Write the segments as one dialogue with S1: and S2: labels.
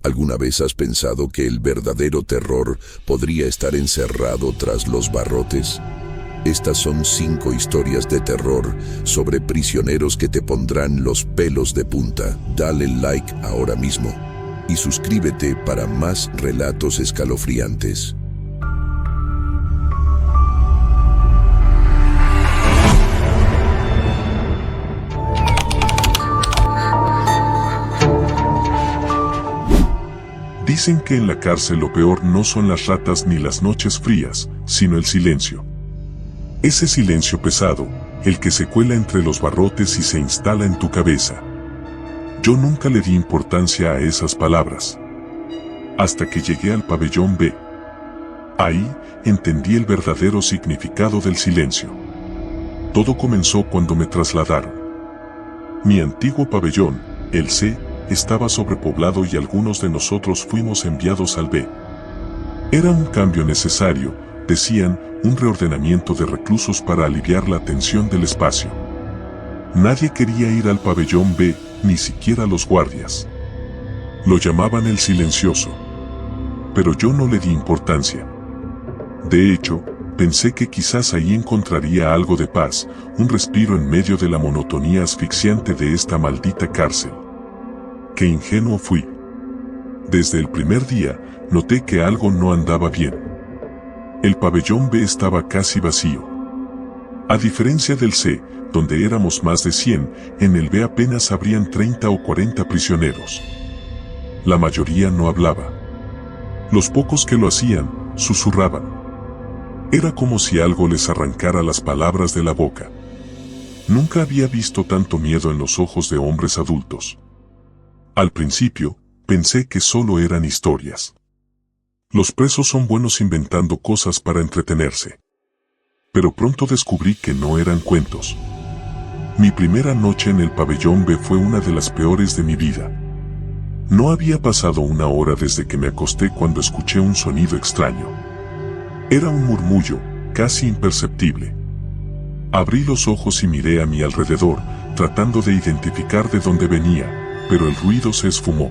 S1: ¿Alguna vez has pensado que el verdadero terror podría estar encerrado tras los barrotes? Estas son 5 historias de terror sobre prisioneros que te pondrán los pelos de punta. Dale like ahora mismo y suscríbete para más relatos escalofriantes.
S2: Dicen que en la cárcel lo peor no son las ratas ni las noches frías, sino el silencio. Ese silencio pesado, el que se cuela entre los barrotes y se instala en tu cabeza. Yo nunca le di importancia a esas palabras. Hasta que llegué al pabellón B. Ahí, entendí el verdadero significado del silencio. Todo comenzó cuando me trasladaron. Mi antiguo pabellón, el C, estaba sobrepoblado y algunos de nosotros fuimos enviados al B. Era un cambio necesario, decían, un reordenamiento de reclusos para aliviar la tensión del espacio. Nadie quería ir al pabellón B, ni siquiera los guardias. Lo llamaban el silencioso. Pero yo no le di importancia. De hecho, pensé que quizás ahí encontraría algo de paz, un respiro en medio de la monotonía asfixiante de esta maldita cárcel. Qué ingenuo fui. Desde el primer día, noté que algo no andaba bien. El pabellón B estaba casi vacío. A diferencia del C, donde éramos más de 100, en el B apenas habrían 30 o 40 prisioneros. La mayoría no hablaba. Los pocos que lo hacían, susurraban. Era como si algo les arrancara las palabras de la boca. Nunca había visto tanto miedo en los ojos de hombres adultos. Al principio, pensé que solo eran historias. Los presos son buenos inventando cosas para entretenerse. Pero pronto descubrí que no eran cuentos. Mi primera noche en el pabellón B fue una de las peores de mi vida. No había pasado una hora desde que me acosté cuando escuché un sonido extraño. Era un murmullo, casi imperceptible. Abrí los ojos y miré a mi alrededor, tratando de identificar de dónde venía. Pero el ruido se esfumó.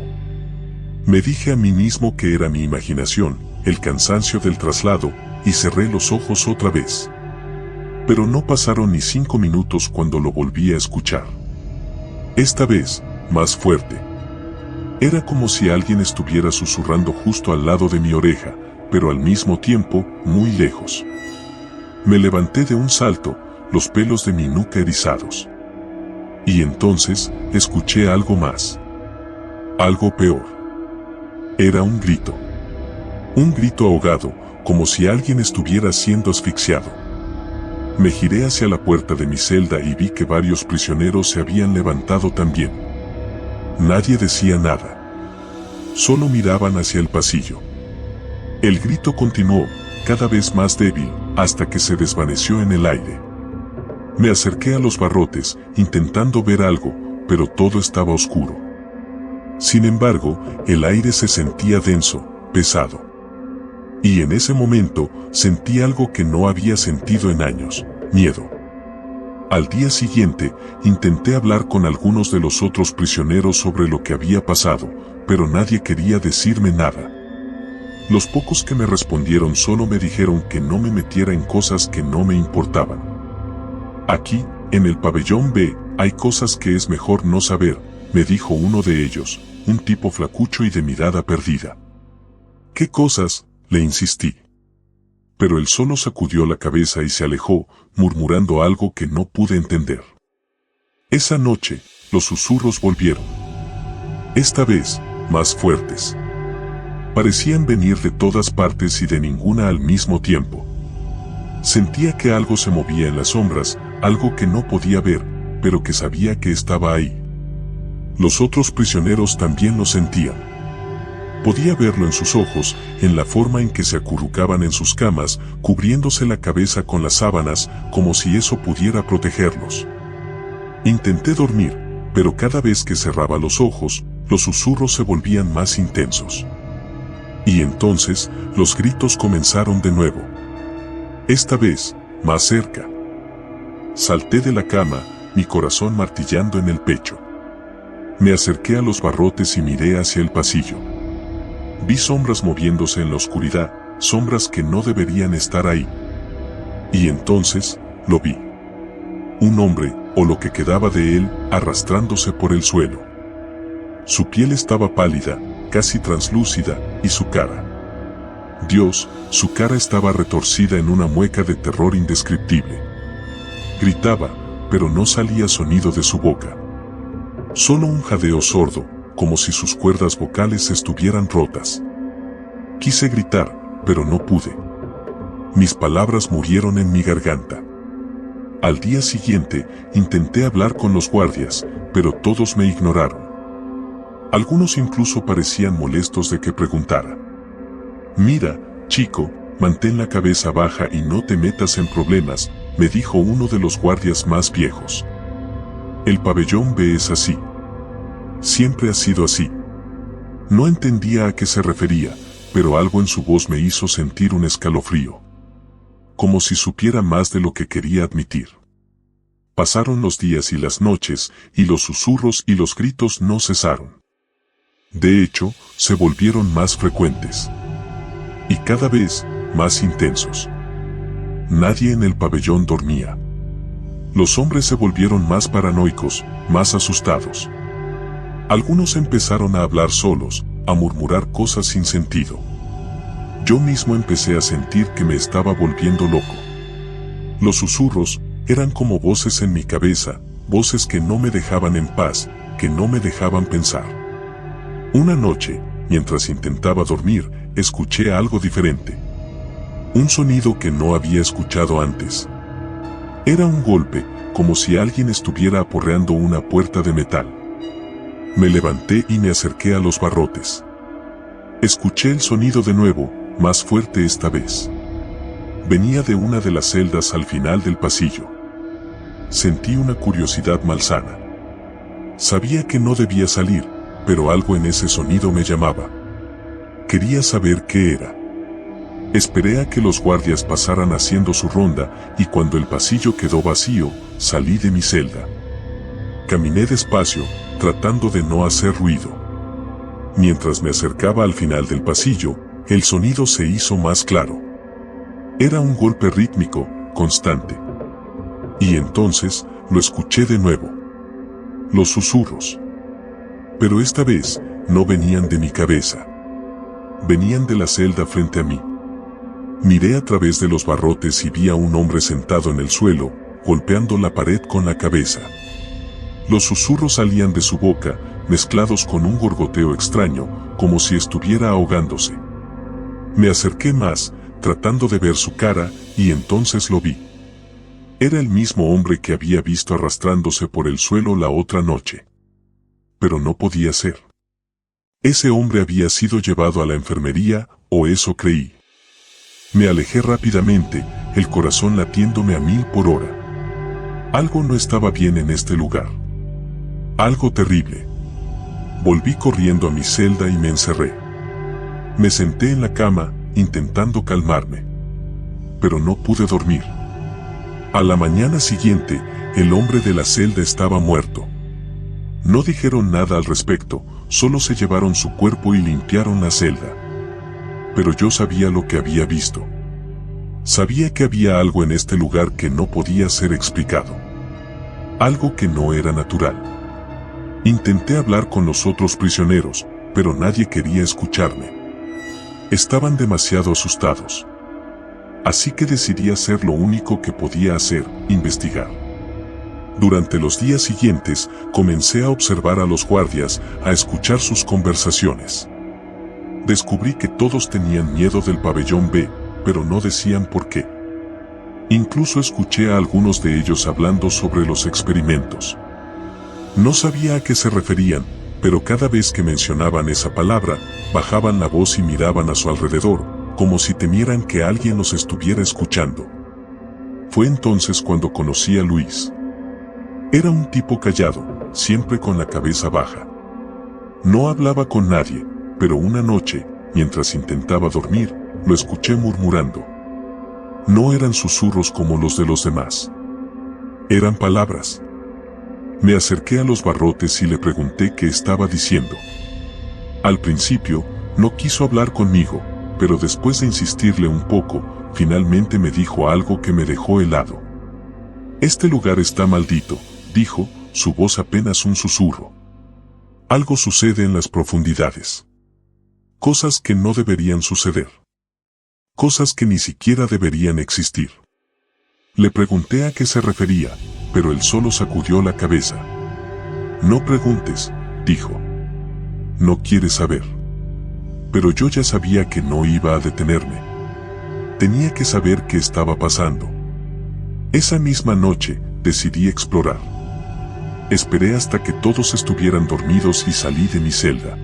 S2: Me dije a mí mismo que era mi imaginación, el cansancio del traslado, y cerré los ojos otra vez. Pero no pasaron ni 5 minutos cuando lo volví a escuchar. Esta vez, más fuerte. Era como si alguien estuviera susurrando justo al lado de mi oreja, pero al mismo tiempo, muy lejos. Me levanté de un salto, los pelos de mi nuca erizados. Y entonces, escuché algo más. Algo peor. Era un grito. Un grito ahogado, como si alguien estuviera siendo asfixiado. Me giré hacia la puerta de mi celda y vi que varios prisioneros se habían levantado también. Nadie decía nada. Solo miraban hacia el pasillo. El grito continuó, cada vez más débil, hasta que se desvaneció en el aire. Me acerqué a los barrotes, intentando ver algo, pero todo estaba oscuro. Sin embargo, el aire se sentía denso, pesado. Y en ese momento, sentí algo que no había sentido en años, miedo. Al día siguiente, intenté hablar con algunos de los otros prisioneros sobre lo que había pasado, pero nadie quería decirme nada. Los pocos que me respondieron solo me dijeron que no me metiera en cosas que no me importaban. Aquí, en el pabellón B, hay cosas que es mejor no saber, me dijo uno de ellos, un tipo flacucho y de mirada perdida. ¿Qué cosas?, le insistí. Pero él solo sacudió la cabeza y se alejó, murmurando algo que no pude entender. Esa noche, los susurros volvieron. Esta vez, más fuertes. Parecían venir de todas partes y de ninguna al mismo tiempo. Sentía que algo se movía en las sombras, algo que no podía ver, pero que sabía que estaba ahí. Los otros prisioneros también lo sentían. Podía verlo en sus ojos, en la forma en que se acurrucaban en sus camas, cubriéndose la cabeza con las sábanas, como si eso pudiera protegerlos. Intenté dormir, pero cada vez que cerraba los ojos, los susurros se volvían más intensos. Y entonces, los gritos comenzaron de nuevo. Esta vez, más cerca. Salté de la cama, mi corazón martillando en el pecho. Me acerqué a los barrotes y miré hacia el pasillo. Vi sombras moviéndose en la oscuridad, sombras que no deberían estar ahí. Y entonces, lo vi. Un hombre, o lo que quedaba de él, arrastrándose por el suelo. Su piel estaba pálida, casi translúcida, y su cara. Dios, su cara estaba retorcida en una mueca de terror indescriptible. Gritaba, pero no salía sonido de su boca. Solo un jadeo sordo, como si sus cuerdas vocales estuvieran rotas. Quise gritar, pero no pude. Mis palabras murieron en mi garganta. Al día siguiente, intenté hablar con los guardias, pero todos me ignoraron. Algunos incluso parecían molestos de que preguntara. Mira, chico, mantén la cabeza baja y no te metas en problemas, me dijo uno de los guardias más viejos. El pabellón B es así. Siempre ha sido así. No entendía a qué se refería, pero algo en su voz me hizo sentir un escalofrío. Como si supiera más de lo que quería admitir. Pasaron los días y las noches, y los susurros y los gritos no cesaron. De hecho, se volvieron más frecuentes. Y cada vez más intensos. Nadie en el pabellón dormía. Los hombres se volvieron más paranoicos, más asustados. Algunos empezaron a hablar solos, a murmurar cosas sin sentido. Yo mismo empecé a sentir que me estaba volviendo loco. Los susurros eran como voces en mi cabeza, voces que no me dejaban en paz, que no me dejaban pensar. Una noche, mientras intentaba dormir, escuché algo diferente. Un sonido que no había escuchado antes. Era un golpe, como si alguien estuviera aporreando una puerta de metal. Me levanté y me acerqué a los barrotes. Escuché el sonido de nuevo, más fuerte esta vez. Venía de una de las celdas al final del pasillo. Sentí una curiosidad malsana. Sabía que no debía salir, pero algo en ese sonido me llamaba. Quería saber qué era. Esperé a que los guardias pasaran haciendo su ronda, y cuando el pasillo quedó vacío, salí de mi celda. Caminé despacio, tratando de no hacer ruido. Mientras me acercaba al final del pasillo, el sonido se hizo más claro. Era un golpe rítmico, constante. Y entonces, lo escuché de nuevo. Los susurros. Pero esta vez, no venían de mi cabeza. Venían de la celda frente a mí. Miré a través de los barrotes y vi a un hombre sentado en el suelo, golpeando la pared con la cabeza. Los susurros salían de su boca, mezclados con un gorgoteo extraño, como si estuviera ahogándose. Me acerqué más, tratando de ver su cara, y entonces lo vi. Era el mismo hombre que había visto arrastrándose por el suelo la otra noche. Pero no podía ser. Ese hombre había sido llevado a la enfermería, o eso creí. Me alejé rápidamente, el corazón latiéndome a 1000 por hora. Algo no estaba bien en este lugar. Algo terrible. Volví corriendo a mi celda y me encerré. Me senté en la cama, intentando calmarme. Pero no pude dormir. A la mañana siguiente, el hombre de la celda estaba muerto. No dijeron nada al respecto, solo se llevaron su cuerpo y limpiaron la celda. Pero yo sabía lo que había visto. Sabía que había algo en este lugar que no podía ser explicado. Algo que no era natural. Intenté hablar con los otros prisioneros, pero nadie quería escucharme. Estaban demasiado asustados. Así que decidí hacer lo único que podía hacer, investigar. Durante los días siguientes, comencé a observar a los guardias, a escuchar sus conversaciones. Descubrí que todos tenían miedo del pabellón B, pero no decían por qué. Incluso escuché a algunos de ellos hablando sobre los experimentos. No sabía a qué se referían, pero cada vez que mencionaban esa palabra, bajaban la voz y miraban a su alrededor, como si temieran que alguien los estuviera escuchando. Fue entonces cuando conocí a Luis. Era un tipo callado, siempre con la cabeza baja. No hablaba con nadie, pero una noche, mientras intentaba dormir, lo escuché murmurando. No eran susurros como los de los demás. Eran palabras. Me acerqué a los barrotes y le pregunté qué estaba diciendo. Al principio, No quiso hablar conmigo, pero después de insistirle un poco, finalmente me dijo algo que me dejó helado. «Este lugar está maldito», dijo, su voz apenas un susurro. «Algo sucede en las profundidades. Cosas que no deberían suceder. Cosas que ni siquiera deberían existir». Le pregunté a qué se refería, pero él solo sacudió la cabeza. «No preguntes», dijo. «No quieres saber». Pero yo ya sabía que no iba a detenerme. Tenía que saber qué estaba pasando. Esa misma noche, decidí explorar. Esperé hasta que todos estuvieran dormidos y salí de mi celda.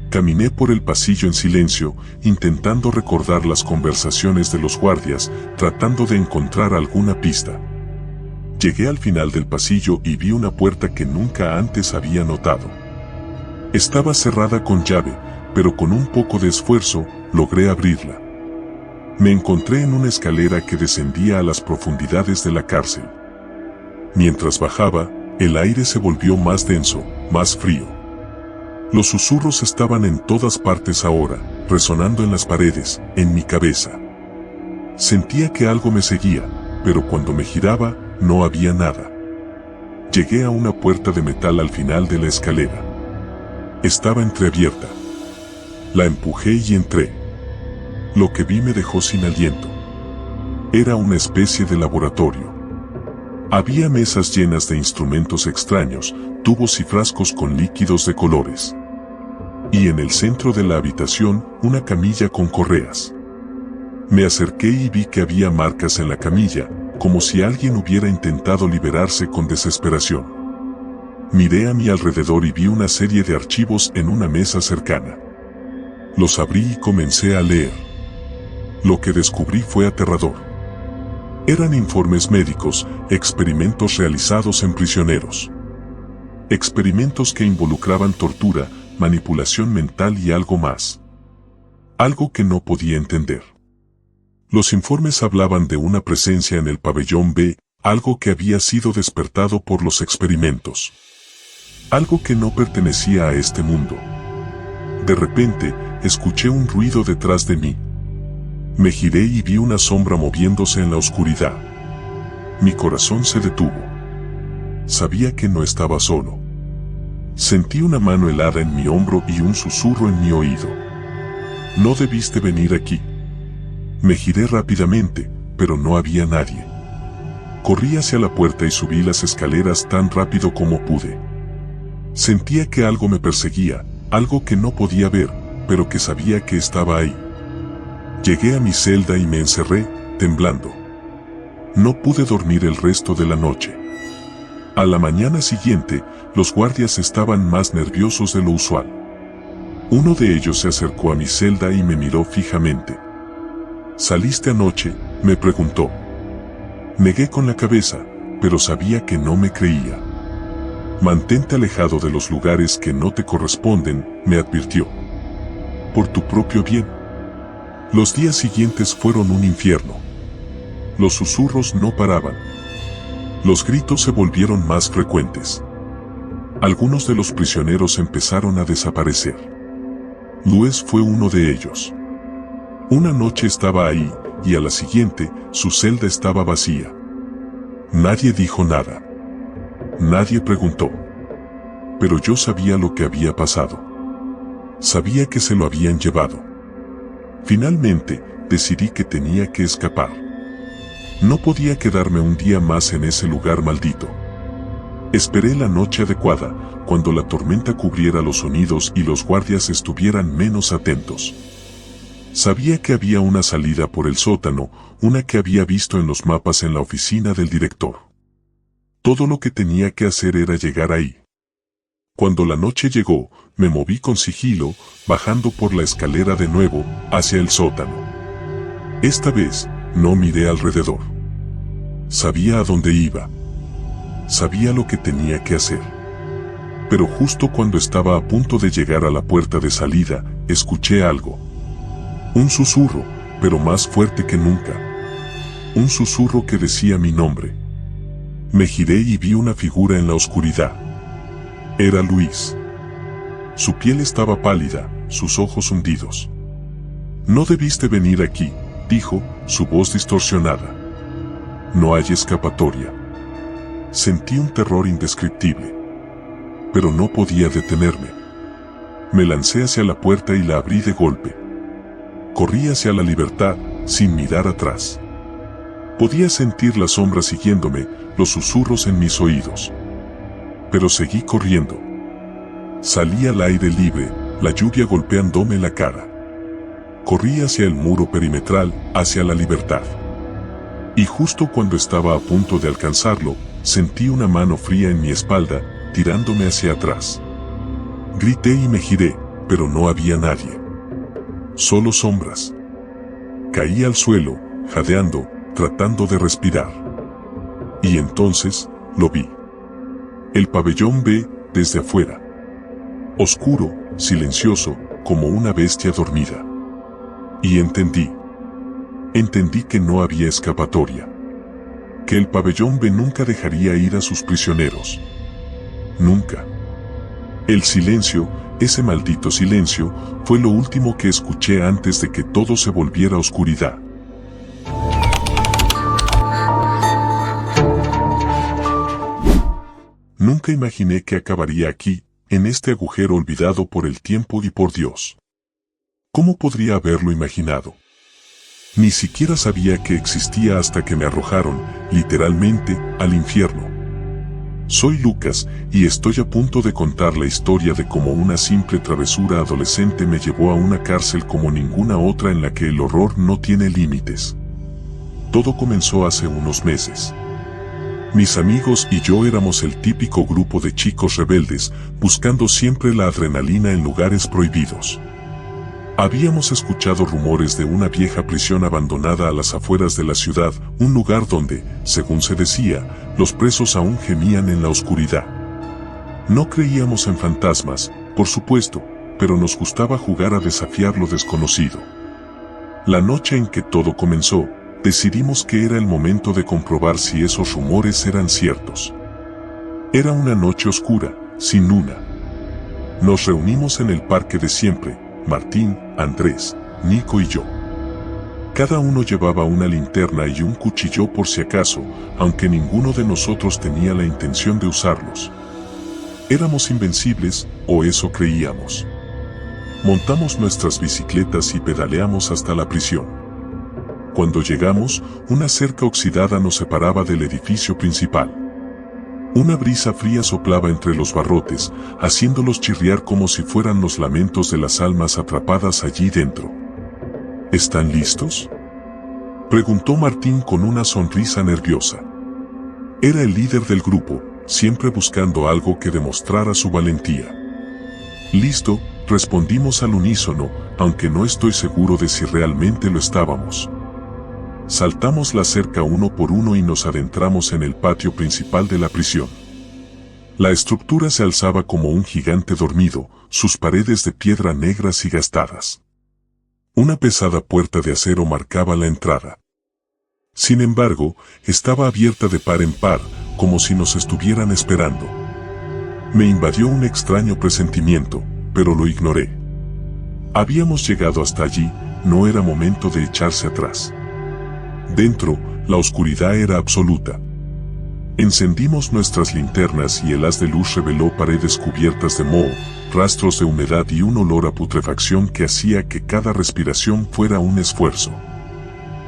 S2: Caminé por el pasillo en silencio, intentando recordar las conversaciones de los guardias, tratando de encontrar alguna pista. Llegué al final del pasillo y vi una puerta que nunca antes había notado. Estaba cerrada con llave, pero con un poco de esfuerzo, logré abrirla. Me encontré en una escalera que descendía a las profundidades de la cárcel. Mientras bajaba, el aire se volvió más denso, más frío. Los susurros estaban en todas partes ahora, resonando en las paredes, en mi cabeza. Sentía que algo me seguía, pero cuando me giraba, no había nada. Llegué a una puerta de metal al final de la escalera. Estaba entreabierta. La empujé y entré. Lo que vi me dejó sin aliento. Era una especie de laboratorio. Había mesas llenas de instrumentos extraños, tubos y frascos con líquidos de colores. Y en el centro de la habitación, una camilla con correas. Me acerqué y vi que había marcas en la camilla, como si alguien hubiera intentado liberarse con desesperación. Miré a mi alrededor y vi una serie de archivos en una mesa cercana. Los abrí y comencé a leer. Lo que descubrí fue aterrador. Eran informes médicos, experimentos realizados en prisioneros. Experimentos que involucraban tortura, manipulación mental y algo más. Algo que no podía entender. Los informes hablaban de una presencia en el pabellón B, algo que había sido despertado por los experimentos. Algo que no pertenecía a este mundo. De repente, escuché un ruido detrás de mí. Me giré y vi una sombra moviéndose en la oscuridad. Mi corazón se detuvo. Sabía que no estaba solo. Sentí una mano helada en mi hombro y un susurro en mi oído. «No debiste venir aquí». Me giré rápidamente, pero no había nadie. Corrí hacia la puerta y subí las escaleras tan rápido como pude. Sentía que algo me perseguía, algo que no podía ver, pero que sabía que estaba ahí. Llegué a mi celda y me encerré, temblando. No pude dormir el resto de la noche. A la mañana siguiente, los guardias estaban más nerviosos de lo usual. Uno de ellos se acercó a mi celda y me miró fijamente. «¿Saliste anoche?», me preguntó. Negué con la cabeza, pero sabía que no me creía. «Mantente alejado de los lugares que no te corresponden», me advirtió. «Por tu propio bien». Los días siguientes fueron un infierno. Los susurros no paraban. Los gritos se volvieron más frecuentes. Algunos de los prisioneros empezaron a desaparecer. Luis fue uno de ellos. Una noche estaba ahí, y a la siguiente, su celda estaba vacía. Nadie dijo nada. Nadie preguntó. Pero yo sabía lo que había pasado. Sabía que se lo habían llevado. Finalmente, decidí que tenía que escapar. No podía quedarme un día más en ese lugar maldito. Esperé la noche adecuada, cuando la tormenta cubriera los sonidos y los guardias estuvieran menos atentos. Sabía que había una salida por el sótano, una que había visto en los mapas en la oficina del director. Todo lo que tenía que hacer era llegar ahí. Cuando la noche llegó, me moví con sigilo, bajando por la escalera de nuevo, hacia el sótano. Esta vez, no miré alrededor. Sabía a dónde iba. Sabía lo que tenía que hacer. Pero justo cuando estaba a punto de llegar a la puerta de salida, escuché algo. Un susurro, pero más fuerte que nunca. Un susurro que decía mi nombre. Me giré y vi una figura en la oscuridad. Era Luis. Su piel estaba pálida, sus ojos hundidos. «No debiste venir aquí», dijo, su voz distorsionada. «No hay escapatoria». Sentí un terror indescriptible. Pero no podía detenerme. Me lancé hacia la puerta y la abrí de golpe. Corrí hacia la libertad, sin mirar atrás. Podía sentir las sombras siguiéndome, los susurros en mis oídos. Pero seguí corriendo. Salí al aire libre, la lluvia golpeándome la cara. Corrí hacia el muro perimetral, hacia la libertad. Y justo cuando estaba a punto de alcanzarlo, sentí una mano fría en mi espalda, tirándome hacia atrás. Grité y me giré, pero no había nadie. Solo sombras. Caí al suelo, jadeando, tratando de respirar. Y entonces, lo vi. El pabellón B, desde afuera. Oscuro, silencioso, como una bestia dormida. Y entendí. Entendí que no había escapatoria. Que el pabellón B nunca dejaría ir a sus prisioneros. Nunca. El silencio, ese maldito silencio, fue lo último que escuché antes de que todo se volviera oscuridad. Nunca imaginé que acabaría aquí, en este agujero olvidado por el tiempo y por Dios. ¿Cómo podría haberlo imaginado? Ni siquiera sabía que existía hasta que me arrojaron, literalmente, al infierno. Soy Lucas, y estoy a punto de contar la historia de cómo una simple travesura adolescente me llevó a una cárcel como ninguna otra en la que el horror no tiene límites. Todo comenzó hace unos meses. Mis amigos y yo éramos el típico grupo de chicos rebeldes, buscando siempre la adrenalina en lugares prohibidos. Habíamos escuchado rumores de una vieja prisión abandonada a las afueras de la ciudad, un lugar donde, según se decía, los presos aún gemían en la oscuridad. No creíamos en fantasmas, por supuesto, pero nos gustaba jugar a desafiar lo desconocido. La noche en que todo comenzó, decidimos que era el momento de comprobar si esos rumores eran ciertos. Era una noche oscura, sin luna. Nos reunimos en el parque de siempre, Martín, Andrés, Nico y yo. Cada uno llevaba una linterna y un cuchillo por si acaso, aunque ninguno de nosotros tenía la intención de usarlos. Éramos invencibles, o eso creíamos. Montamos nuestras bicicletas y pedaleamos hasta la prisión. Cuando llegamos, una cerca oxidada nos separaba del edificio principal. Una brisa fría soplaba entre los barrotes, haciéndolos chirriar como si fueran los lamentos de las almas atrapadas allí dentro. ¿Están listos?, preguntó Martín con una sonrisa nerviosa. Era el líder del grupo, siempre buscando algo que demostrara su valentía. «Listo», respondimos al unísono, aunque no estoy seguro de si realmente lo estábamos. Saltamos la cerca uno por uno y nos adentramos en el patio principal de la prisión. La estructura se alzaba como un gigante dormido, sus paredes de piedra negras y gastadas. Una pesada puerta de acero marcaba la entrada. Sin embargo, estaba abierta de par en par, como si nos estuvieran esperando. Me invadió un extraño presentimiento, pero lo ignoré. Habíamos llegado hasta allí, no era momento de echarse atrás. Dentro, la oscuridad era absoluta. Encendimos nuestras linternas y el haz de luz reveló paredes cubiertas de moho, rastros de humedad y un olor a putrefacción que hacía que cada respiración fuera un esfuerzo.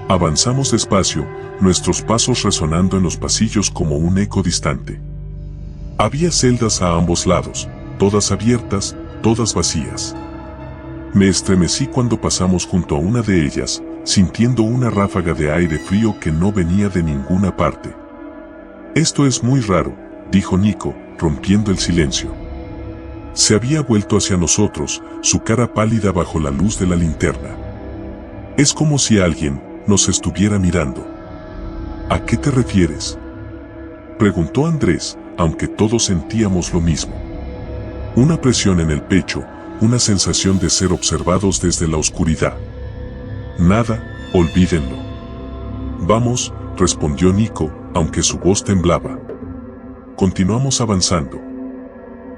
S2: Avanzamos despacio, nuestros pasos resonando en los pasillos como un eco distante. Había celdas a ambos lados, todas abiertas, todas vacías. Me estremecí cuando pasamos junto a una de ellas, sintiendo una ráfaga de aire frío que no venía de ninguna parte. «Esto es muy raro», dijo Nico, rompiendo el silencio. Se había vuelto hacia nosotros, su cara pálida bajo la luz de la linterna. «Es como si alguien nos estuviera mirando». «¿A qué te refieres?», preguntó Andrés, aunque todos sentíamos lo mismo. Una presión en el pecho, una sensación de ser observados desde la oscuridad. «Nada, olvídenlo». «Vamos», respondió Nico, aunque su voz temblaba. Continuamos avanzando.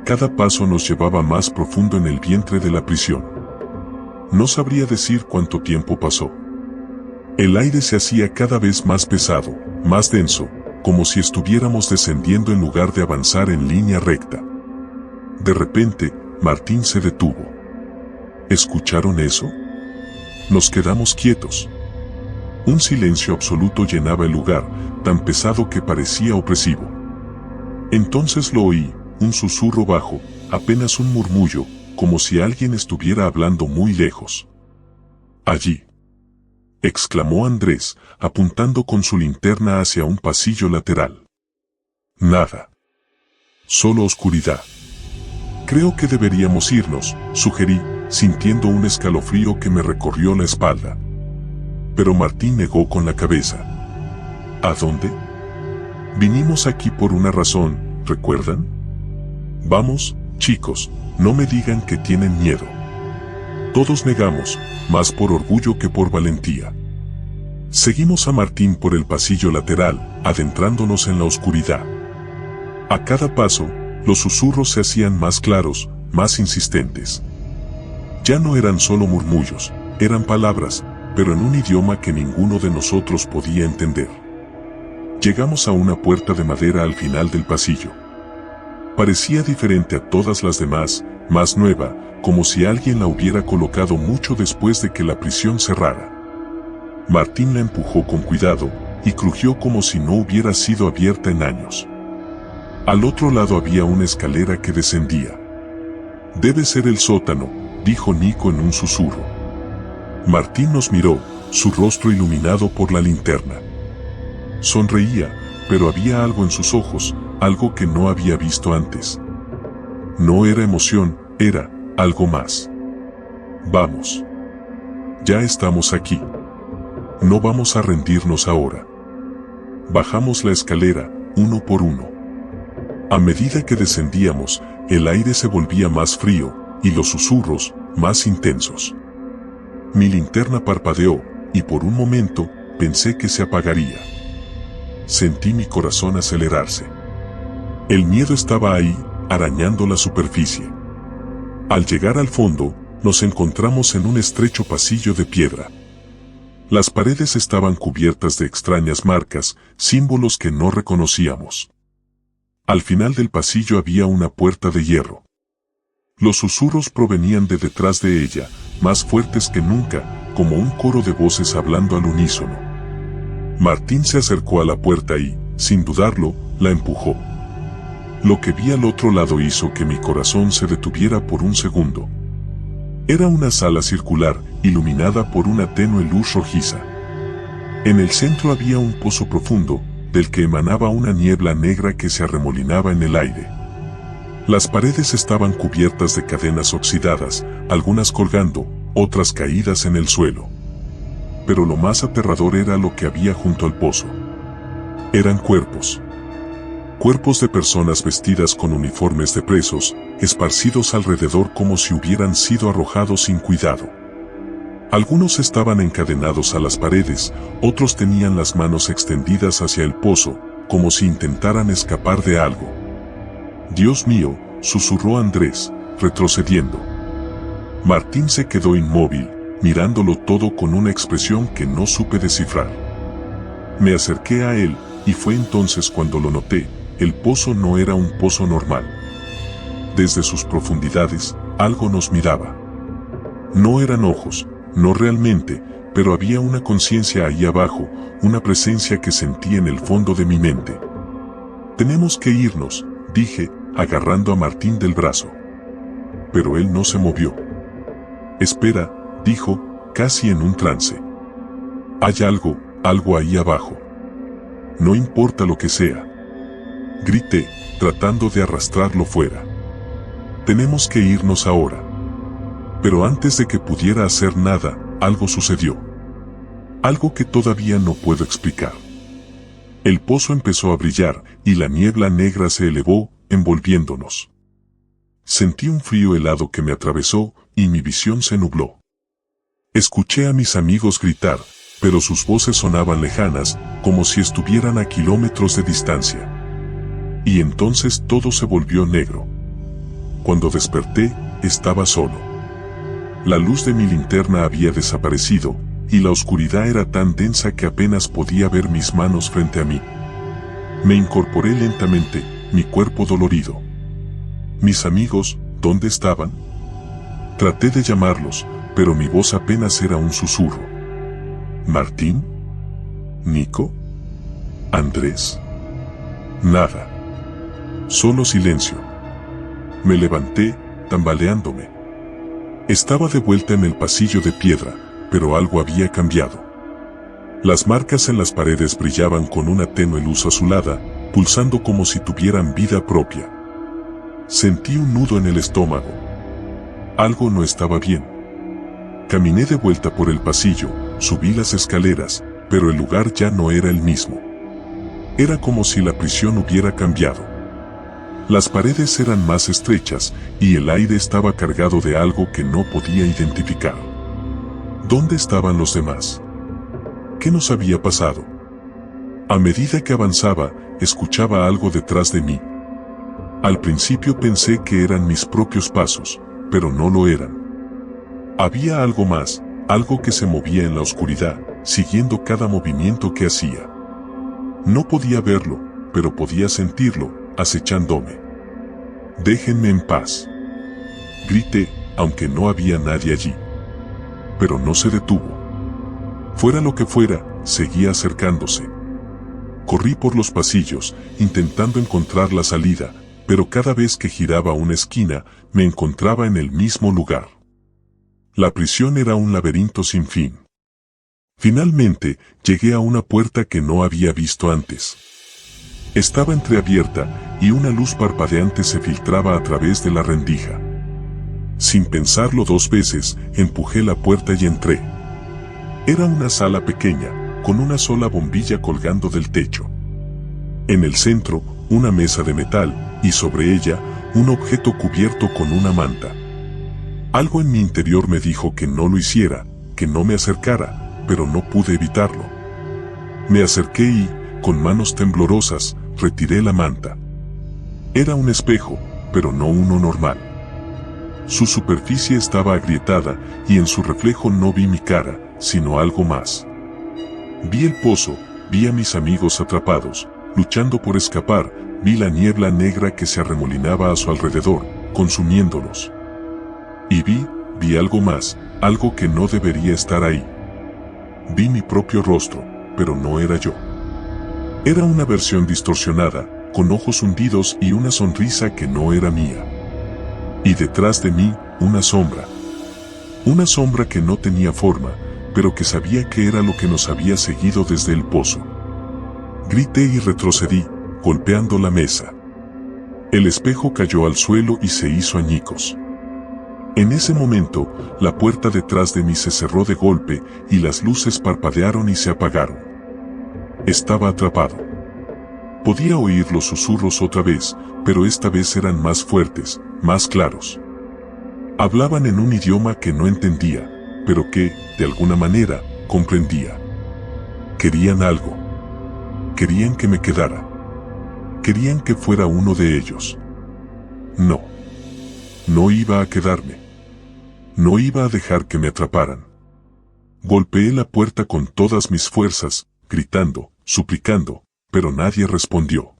S2: cada paso nos llevaba más profundo en el vientre de la prisión. No sabría decir cuánto tiempo pasó. El aire se hacía cada vez más pesado, más denso, como si estuviéramos descendiendo en lugar de avanzar en línea recta. De repente, Martín se detuvo. ¿Escucharon eso? Nos quedamos quietos. Un silencio absoluto llenaba el lugar, tan pesado que parecía opresivo. Entonces lo oí, un susurro bajo, apenas un murmullo, como si alguien estuviera hablando muy lejos. «Allí», exclamó Andrés, apuntando con su linterna hacia un pasillo lateral. Nada. Solo oscuridad. «Creo que deberíamos irnos», sugerí, sintiendo un escalofrío que me recorrió la espalda. Pero Martín negó con la cabeza. ¿A dónde? Vinimos aquí por una razón, ¿recuerdan? Vamos, chicos, no me digan que tienen miedo. Todos negamos, más por orgullo que por valentía. Seguimos a Martín por el pasillo lateral, adentrándonos en la oscuridad. A cada paso, los susurros se hacían más claros, más insistentes. Ya no eran solo murmullos, eran palabras, pero en un idioma que ninguno de nosotros podía entender. Llegamos a una puerta de madera al final del pasillo. Parecía diferente a todas las demás, más nueva, como si alguien la hubiera colocado mucho después de que la prisión cerrara. Martín la empujó con cuidado, y crujió como si no hubiera sido abierta en años. Al otro lado había una escalera que descendía. «Debe ser el sótano», dijo Nico en un susurro. Martín nos miró, su rostro iluminado por la linterna. Sonreía, pero había algo en sus ojos, algo que no había visto antes. No era emoción, era algo más. «Vamos. Ya estamos aquí. No vamos a rendirnos ahora». Bajamos la escalera, uno por uno. A medida que descendíamos, el aire se volvía más frío, y los susurros, más intensos. Mi linterna parpadeó, y por un momento, pensé que se apagaría. Sentí mi corazón acelerarse. El miedo estaba ahí, arañando la superficie. Al llegar al fondo, nos encontramos en un estrecho pasillo de piedra. Las paredes estaban cubiertas de extrañas marcas, símbolos que no reconocíamos. Al final del pasillo había una puerta de hierro. Los susurros provenían de detrás de ella, más fuertes que nunca, como un coro de voces hablando al unísono. Martín se acercó a la puerta y, sin dudarlo, la empujó. Lo que vi al otro lado hizo que mi corazón se detuviera por un segundo. Era una sala circular, iluminada por una tenue luz rojiza. En el centro había un pozo profundo, del que emanaba una niebla negra que se arremolinaba en el aire. Las paredes estaban cubiertas de cadenas oxidadas, algunas colgando, otras caídas en el suelo. Pero lo más aterrador era lo que había junto al pozo. Eran cuerpos. Cuerpos de personas vestidas con uniformes de presos, esparcidos alrededor como si hubieran sido arrojados sin cuidado. Algunos estaban encadenados a las paredes, otros tenían las manos extendidas hacia el pozo, como si intentaran escapar de algo. «Dios mío», susurró Andrés, retrocediendo. Martín se quedó inmóvil, mirándolo todo con una expresión que no supe descifrar. Me acerqué a él, y fue entonces cuando lo noté. El pozo no era un pozo normal. Desde sus profundidades, algo nos miraba. No eran ojos, no realmente, pero había una conciencia ahí abajo, una presencia que sentí en el fondo de mi mente. «Tenemos que irnos», dije, agarrando a Martín del brazo. Pero él no se movió. «Espera», dijo, casi en un trance. «Hay algo ahí abajo. No importa lo que sea», grité, tratando de arrastrarlo fuera. «Tenemos que irnos ahora». Pero antes de que pudiera hacer nada, algo sucedió. Algo que todavía no puedo explicar. El pozo empezó a brillar, y la niebla negra se elevó, envolviéndonos. Sentí un frío helado que me atravesó, y mi visión se nubló. Escuché a mis amigos gritar, pero sus voces sonaban lejanas, como si estuvieran a kilómetros de distancia. Y entonces todo se volvió negro. Cuando desperté, estaba solo. La luz de mi linterna había desaparecido, y la oscuridad era tan densa que apenas podía ver mis manos frente a mí. Me incorporé lentamente, mi cuerpo dolorido. Mis amigos, ¿dónde estaban? Traté de llamarlos, pero mi voz apenas era un susurro. ¿Martín? ¿Nico? ¿Andrés? Nada. Solo silencio. Me levanté, tambaleándome. Estaba de vuelta en el pasillo de piedra, pero algo había cambiado. Las marcas en las paredes brillaban con una tenue luz azulada, pulsando como si tuvieran vida propia. Sentí un nudo en el estómago. Algo no estaba bien. Caminé de vuelta por el pasillo, subí las escaleras, pero el lugar ya no era el mismo. Era como si la prisión hubiera cambiado. Las paredes eran más estrechas y el aire estaba cargado de algo que no podía identificar. ¿Dónde estaban los demás? ¿Qué nos había pasado? A medida que avanzaba, escuchaba algo detrás de mí. Al principio pensé que eran mis propios pasos, pero no lo eran. Había algo más, algo que se movía en la oscuridad, siguiendo cada movimiento que hacía. No podía verlo, pero podía sentirlo, acechándome. «Déjenme en paz», grité, aunque no había nadie allí. Pero no se detuvo. Fuera lo que fuera, seguía acercándose. Corrí por los pasillos, intentando encontrar la salida, pero cada vez que giraba una esquina, me encontraba en el mismo lugar. La prisión era un laberinto sin fin. Finalmente, llegué a una puerta que no había visto antes. Estaba entreabierta, y una luz parpadeante se filtraba a través de la rendija. Sin pensarlo dos veces, empujé la puerta y entré. Era una sala pequeña, con una sola bombilla colgando del techo. En el centro, una mesa de metal, y sobre ella, un objeto cubierto con una manta. Algo en mi interior me dijo que no lo hiciera, que no me acercara, pero no pude evitarlo. Me acerqué y, con manos temblorosas, retiré la manta. Era un espejo, pero no uno normal. Su superficie estaba agrietada, y en su reflejo no vi mi cara, sino algo más. Vi el pozo, vi a mis amigos atrapados, luchando por escapar, vi la niebla negra que se arremolinaba a su alrededor, consumiéndolos. Y vi algo más, algo que no debería estar ahí. Vi mi propio rostro, pero no era yo. Era una versión distorsionada, con ojos hundidos y una sonrisa que no era mía. Y detrás de mí, una sombra. Una sombra que no tenía forma, pero que sabía que era lo que nos había seguido desde el pozo. Grité y retrocedí, golpeando la mesa. El espejo cayó al suelo y se hizo añicos. En ese momento, la puerta detrás de mí se cerró de golpe y las luces parpadearon y se apagaron. Estaba atrapado. Podía oír los susurros otra vez, pero esta vez eran más fuertes, más claros. Hablaban en un idioma que no entendía, pero que, de alguna manera, comprendía. Querían algo. Querían que me quedara. Querían que fuera uno de ellos. No. No iba a quedarme. No iba a dejar que me atraparan. Golpeé la puerta con todas mis fuerzas, gritando, suplicando, pero nadie respondió.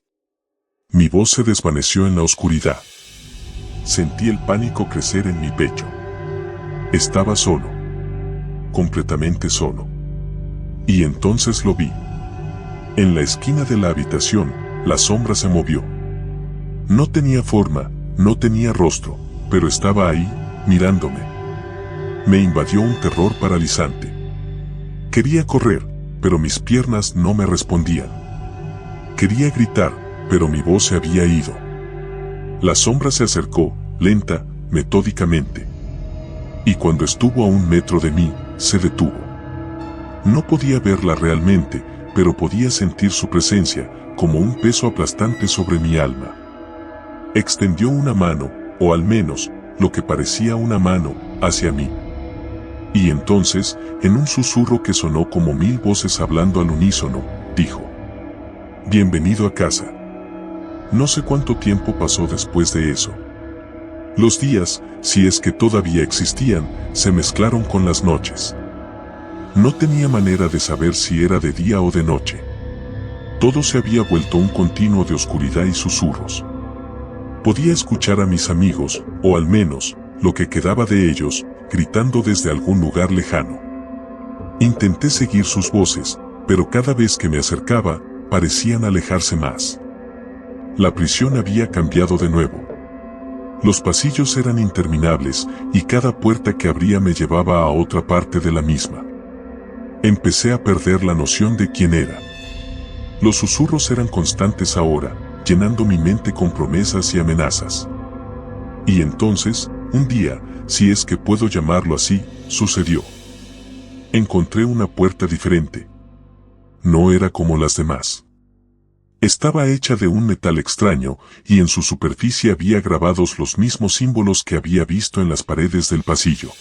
S2: Mi voz se desvaneció en la oscuridad. Sentí el pánico crecer en mi pecho. Estaba solo. Completamente solo. Y entonces lo vi. En la esquina de la habitación, la sombra se movió. No tenía forma, no tenía rostro, pero estaba ahí, mirándome. Me invadió un terror paralizante. Quería correr, pero mis piernas no me respondían. Quería gritar, pero mi voz se había ido. La sombra se acercó, lenta, metódicamente. Y cuando estuvo a 1 metro de mí, se detuvo. No podía verla realmente, pero podía sentir su presencia, como un peso aplastante sobre mi alma. Extendió una mano, o al menos, lo que parecía una mano, hacia mí. Y entonces, en un susurro que sonó como 1000 voces hablando al unísono, dijo: «Bienvenido a casa». No sé cuánto tiempo pasó después de eso. Los días, si es que todavía existían, se mezclaron con las noches. No tenía manera de saber si era de día o de noche. Todo se había vuelto un continuo de oscuridad y susurros. Podía escuchar a mis amigos, o al menos, lo que quedaba de ellos, gritando desde algún lugar lejano. Intenté seguir sus voces, pero cada vez que me acercaba, parecían alejarse más. La prisión había cambiado de nuevo. Los pasillos eran interminables, y cada puerta que abría me llevaba a otra parte de la misma. Empecé a perder la noción de quién era. Los susurros eran constantes ahora, llenando mi mente con promesas y amenazas. Y entonces, un día, si es que puedo llamarlo así, sucedió. Encontré una puerta diferente. No era como las demás. Estaba hecha de un metal extraño, y en su superficie había grabados los mismos símbolos que había visto en las paredes del pasillo.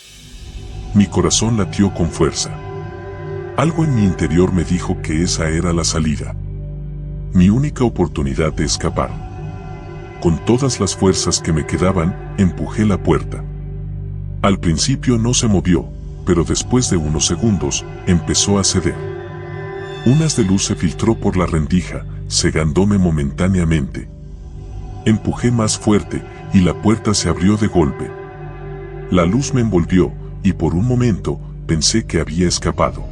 S2: Mi corazón latió con fuerza. Algo en mi interior me dijo que esa era la salida. Mi única oportunidad de escapar. Con todas las fuerzas que me quedaban, empujé la puerta. Al principio no se movió, pero después de unos segundos, empezó a ceder. Un haz de luz se filtró por la rendija, cegándome momentáneamente. Empujé más fuerte, y la puerta se abrió de golpe. La luz me envolvió, y por un momento, pensé que había escapado.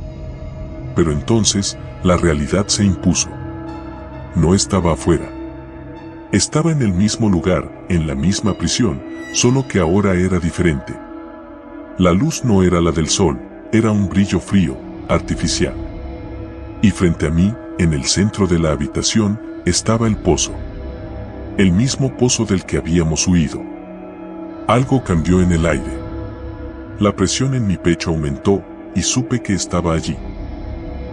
S2: Pero entonces, la realidad se impuso. No estaba afuera. Estaba en el mismo lugar, en la misma prisión, solo que ahora era diferente. La luz no era la del sol, era un brillo frío, artificial. Y frente a mí, en el centro de la habitación, estaba el pozo. El mismo pozo del que habíamos huido. Algo cambió en el aire. La presión en mi pecho aumentó, y supe que estaba allí.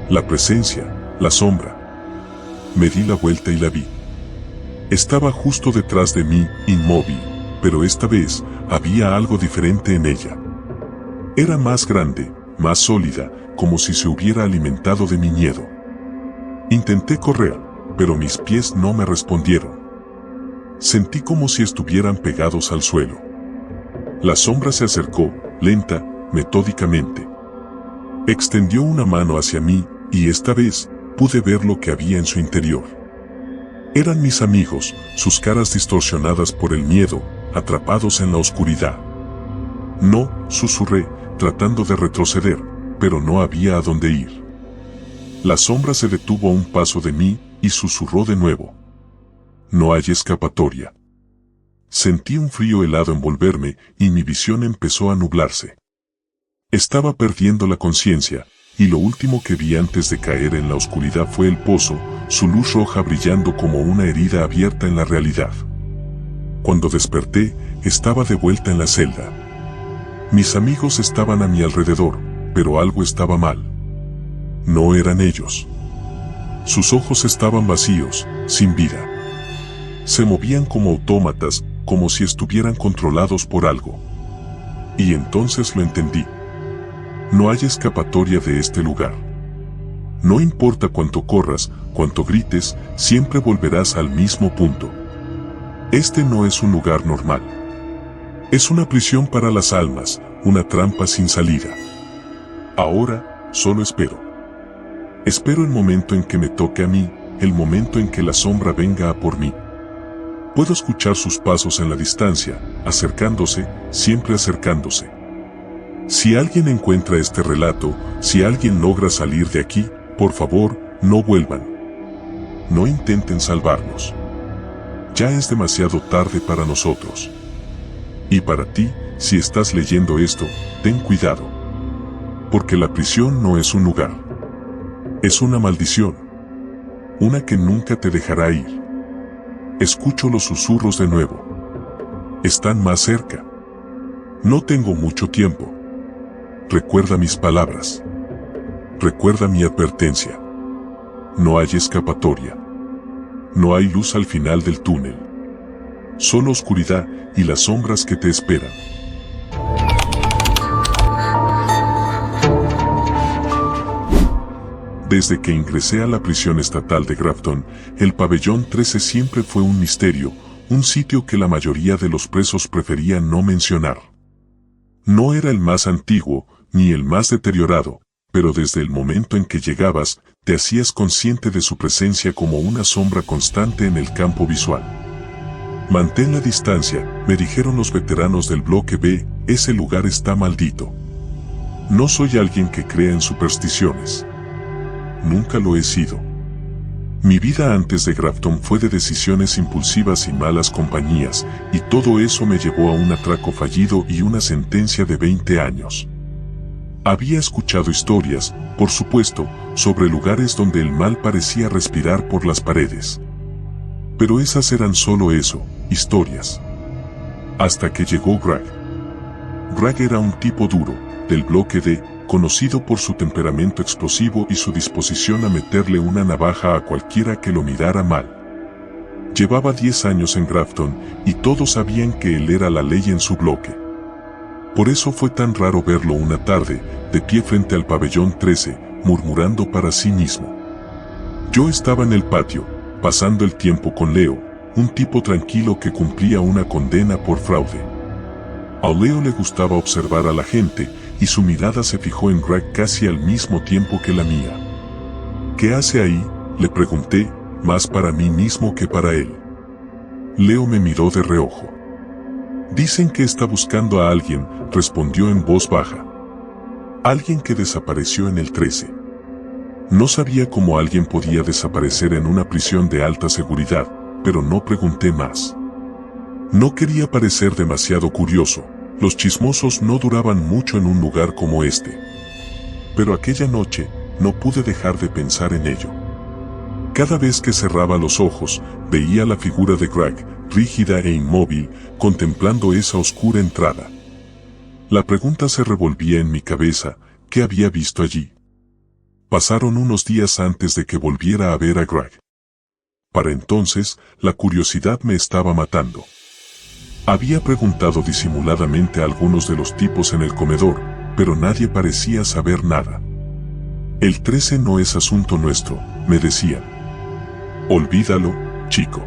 S2: La presencia, la sombra. Me di la vuelta y la vi. Estaba justo detrás de mí, inmóvil, pero esta vez, había algo diferente en ella. Era más grande, más sólida, como si se hubiera alimentado de mi miedo. Intenté correr, pero mis pies no me respondieron. Sentí como si estuvieran pegados al suelo. La sombra se acercó, lenta, metódicamente. Extendió una mano hacia mí, y esta vez, pude ver lo que había en su interior. Eran mis amigos, sus caras distorsionadas por el miedo, atrapados en la oscuridad. No, susurré, tratando de retroceder, pero no había a dónde ir. La sombra se detuvo a un paso de mí, y susurró de nuevo. No hay escapatoria. Sentí un frío helado envolverme, y mi visión empezó a nublarse. Estaba perdiendo la conciencia, y lo último que vi antes de caer en la oscuridad fue el pozo, su luz roja brillando como una herida abierta en la realidad. Cuando desperté, estaba de vuelta en la celda. Mis amigos estaban a mi alrededor, pero algo estaba mal. No eran ellos. Sus ojos estaban vacíos, sin vida. Se movían como autómatas, como si estuvieran controlados por algo. Y entonces lo entendí. No hay escapatoria de este lugar. No importa cuánto corras, cuánto grites, siempre volverás al mismo punto. Este no es un lugar normal. Es una prisión para las almas, una trampa sin salida. Ahora, solo espero. Espero el momento en que me toque a mí, el momento en que la sombra venga a por mí. Puedo escuchar sus pasos en la distancia, acercándose, siempre acercándose. Si alguien encuentra este relato, si alguien logra salir de aquí, por favor, no vuelvan. No intenten salvarnos. Ya es demasiado tarde para nosotros. Y para ti, si estás leyendo esto, ten cuidado. Porque la prisión no es un lugar. Es una maldición. Una que nunca te dejará ir. Escucho los susurros de nuevo. Están más cerca. No tengo mucho tiempo. Recuerda mis palabras. Recuerda mi advertencia. No hay escapatoria. No hay luz al final del túnel. Solo oscuridad y las sombras que te esperan. Desde que ingresé a la prisión estatal de Grafton, el pabellón 13 siempre fue un misterio, un sitio que la mayoría de los presos preferían no mencionar. No era el más antiguo, ni el más deteriorado, pero desde el momento en que llegabas, te hacías consciente de su presencia como una sombra constante en el campo visual. Mantén la distancia, me dijeron los veteranos del bloque B, ese lugar está maldito. No soy alguien que crea en supersticiones. Nunca lo he sido. Mi vida antes de Grafton fue de decisiones impulsivas y malas compañías, y todo eso me llevó a un atraco fallido y una sentencia de 20 años. Había escuchado historias, por supuesto, sobre lugares donde el mal parecía respirar por las paredes. Pero esas eran solo eso, historias. Hasta que llegó Greg. Greg era un tipo duro, del bloque D, conocido por su temperamento explosivo y su disposición a meterle una navaja a cualquiera que lo mirara mal. Llevaba 10 años en Grafton, y todos sabían que él era la ley en su bloque. Por eso fue tan raro verlo una tarde, de pie frente al pabellón 13, murmurando para sí mismo. Yo estaba en el patio, pasando el tiempo con Leo, un tipo tranquilo que cumplía una condena por fraude. A Leo le gustaba observar a la gente, y su mirada se fijó en Greg casi al mismo tiempo que la mía. ¿Qué hace ahí?, le pregunté, más para mí mismo que para él. Leo me miró de reojo. Dicen que está buscando a alguien, respondió en voz baja. Alguien que desapareció en el 13. No sabía cómo alguien podía desaparecer en una prisión de alta seguridad, pero no pregunté más. No quería parecer demasiado curioso. Los chismosos no duraban mucho en un lugar como este. Pero aquella noche, no pude dejar de pensar en ello. Cada vez que cerraba los ojos, veía la figura de Greg, rígida e inmóvil, contemplando esa oscura entrada. La pregunta se revolvía en mi cabeza, ¿qué había visto allí? Pasaron unos días antes de que volviera a ver a Greg. Para entonces, la curiosidad me estaba matando. Había preguntado disimuladamente a algunos de los tipos en el comedor, pero nadie parecía saber nada. El 13 no es asunto nuestro, me decían. Olvídalo, chico.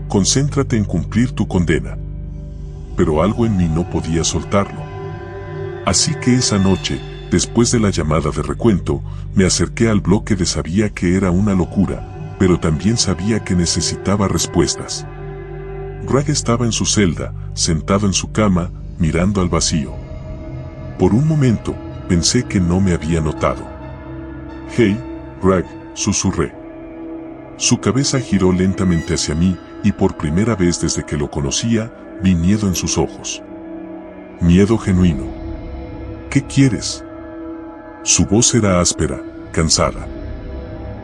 S2: Concéntrate en cumplir tu condena. Pero algo en mí no podía soltarlo. Así que esa noche, después de la llamada de recuento, me acerqué al bloque de sabía que era una locura, pero también sabía que necesitaba respuestas. Greg estaba en su celda, sentado en su cama, mirando al vacío. Por un momento, pensé que no me había notado. «Hey, Greg», susurré. Su cabeza giró lentamente hacia mí, y por primera vez desde que lo conocía, vi miedo en sus ojos. Miedo genuino. «¿Qué quieres?». Su voz era áspera, cansada.